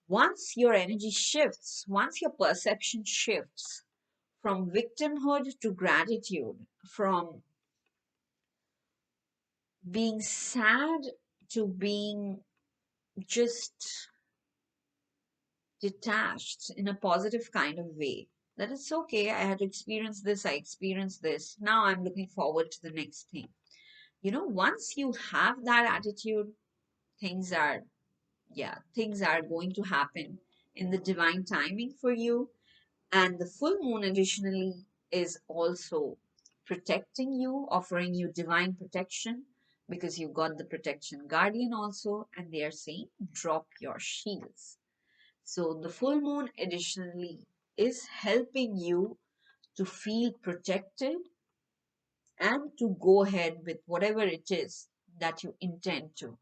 Once your energy shifts, once your perception shifts from victimhood to gratitude, from being sad to being just detached in a positive kind of way, that it's okay, I had to experience this, I experienced this, now I'm looking forward to the next thing. Once you have that attitude, things are, yeah, things are going to happen in the divine timing for you. And the full moon additionally is also protecting you, offering you divine protection, because you got the protection guardian also, and they are saying drop your shields. So the full moon additionally is helping you to feel protected and to go ahead with whatever it is that you intend to.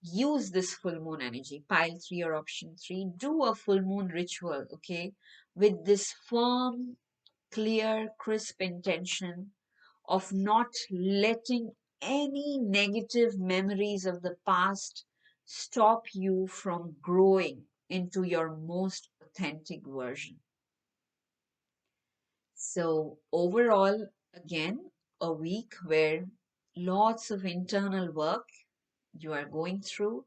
Use this full moon energy, pile 3 or option 3, do a full moon ritual, okay, with this firm, clear, crisp intention of not letting any negative memories of the past stop you from growing into your most authentic version. So, overall, again, a week where lots of internal work you are going through,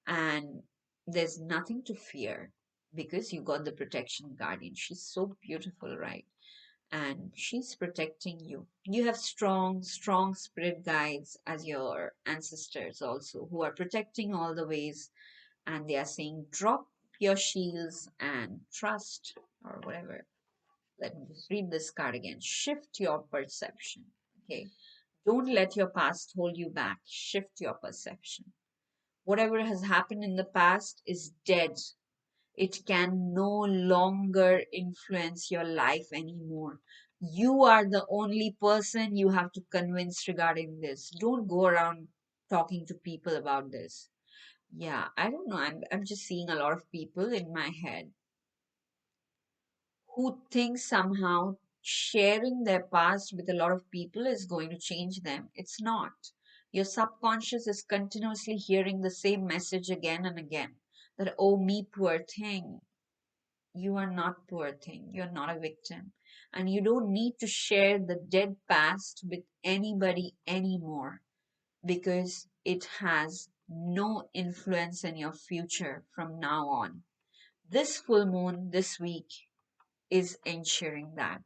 and there's nothing to fear because you got the protection guardian. She's so beautiful, right? and she's protecting you. You have strong, strong spirit guides as your ancestors also, who are protecting all the ways, and they are saying, drop your shields and trust, or whatever. Let me just read this card again. Shift your perception. Okay. Don't let your past hold you back. Shift your perception. Whatever has happened in the past is dead. It can no longer influence your life anymore. You are the only person you have to convince regarding this. Don't go around talking to people about this. Yeah, I don't know. I'm just seeing a lot of people in my head who think somehow sharing their past with a lot of people is going to change them. It's not. Your subconscious is continuously hearing the same message again and again that, oh, me, poor thing. You are not poor thing. You're not a victim. And you don't need to share the dead past with anybody anymore because it has no influence in your future from now on. This full moon this week is ensuring that.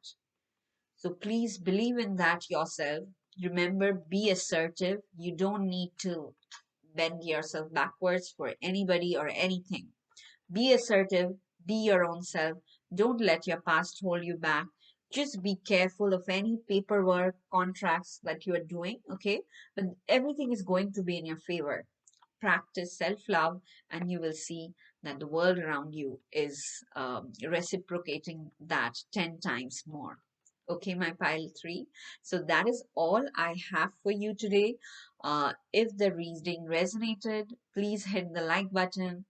So please believe in that yourself. Remember, be assertive. You don't need to bend yourself backwards for anybody or anything. Be assertive, be your own self. Don't let your past hold you back. Just be careful of any paperwork, contracts that you are doing, okay? But everything is going to be in your favor. Practice self love, and you will see that the world around you is reciprocating that 10 times more. Okay, my pile three. So that is all I have for you today. If the reading resonated, please hit the like button.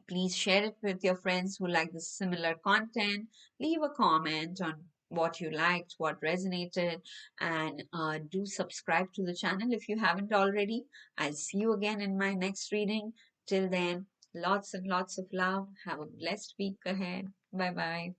Please share it with your friends who like the similar content. Leave a comment on what you liked, what resonated, and do subscribe to the channel if you haven't already. I'll see you again in my next reading. Till then, lots and lots of love. Have a blessed week ahead. Bye bye.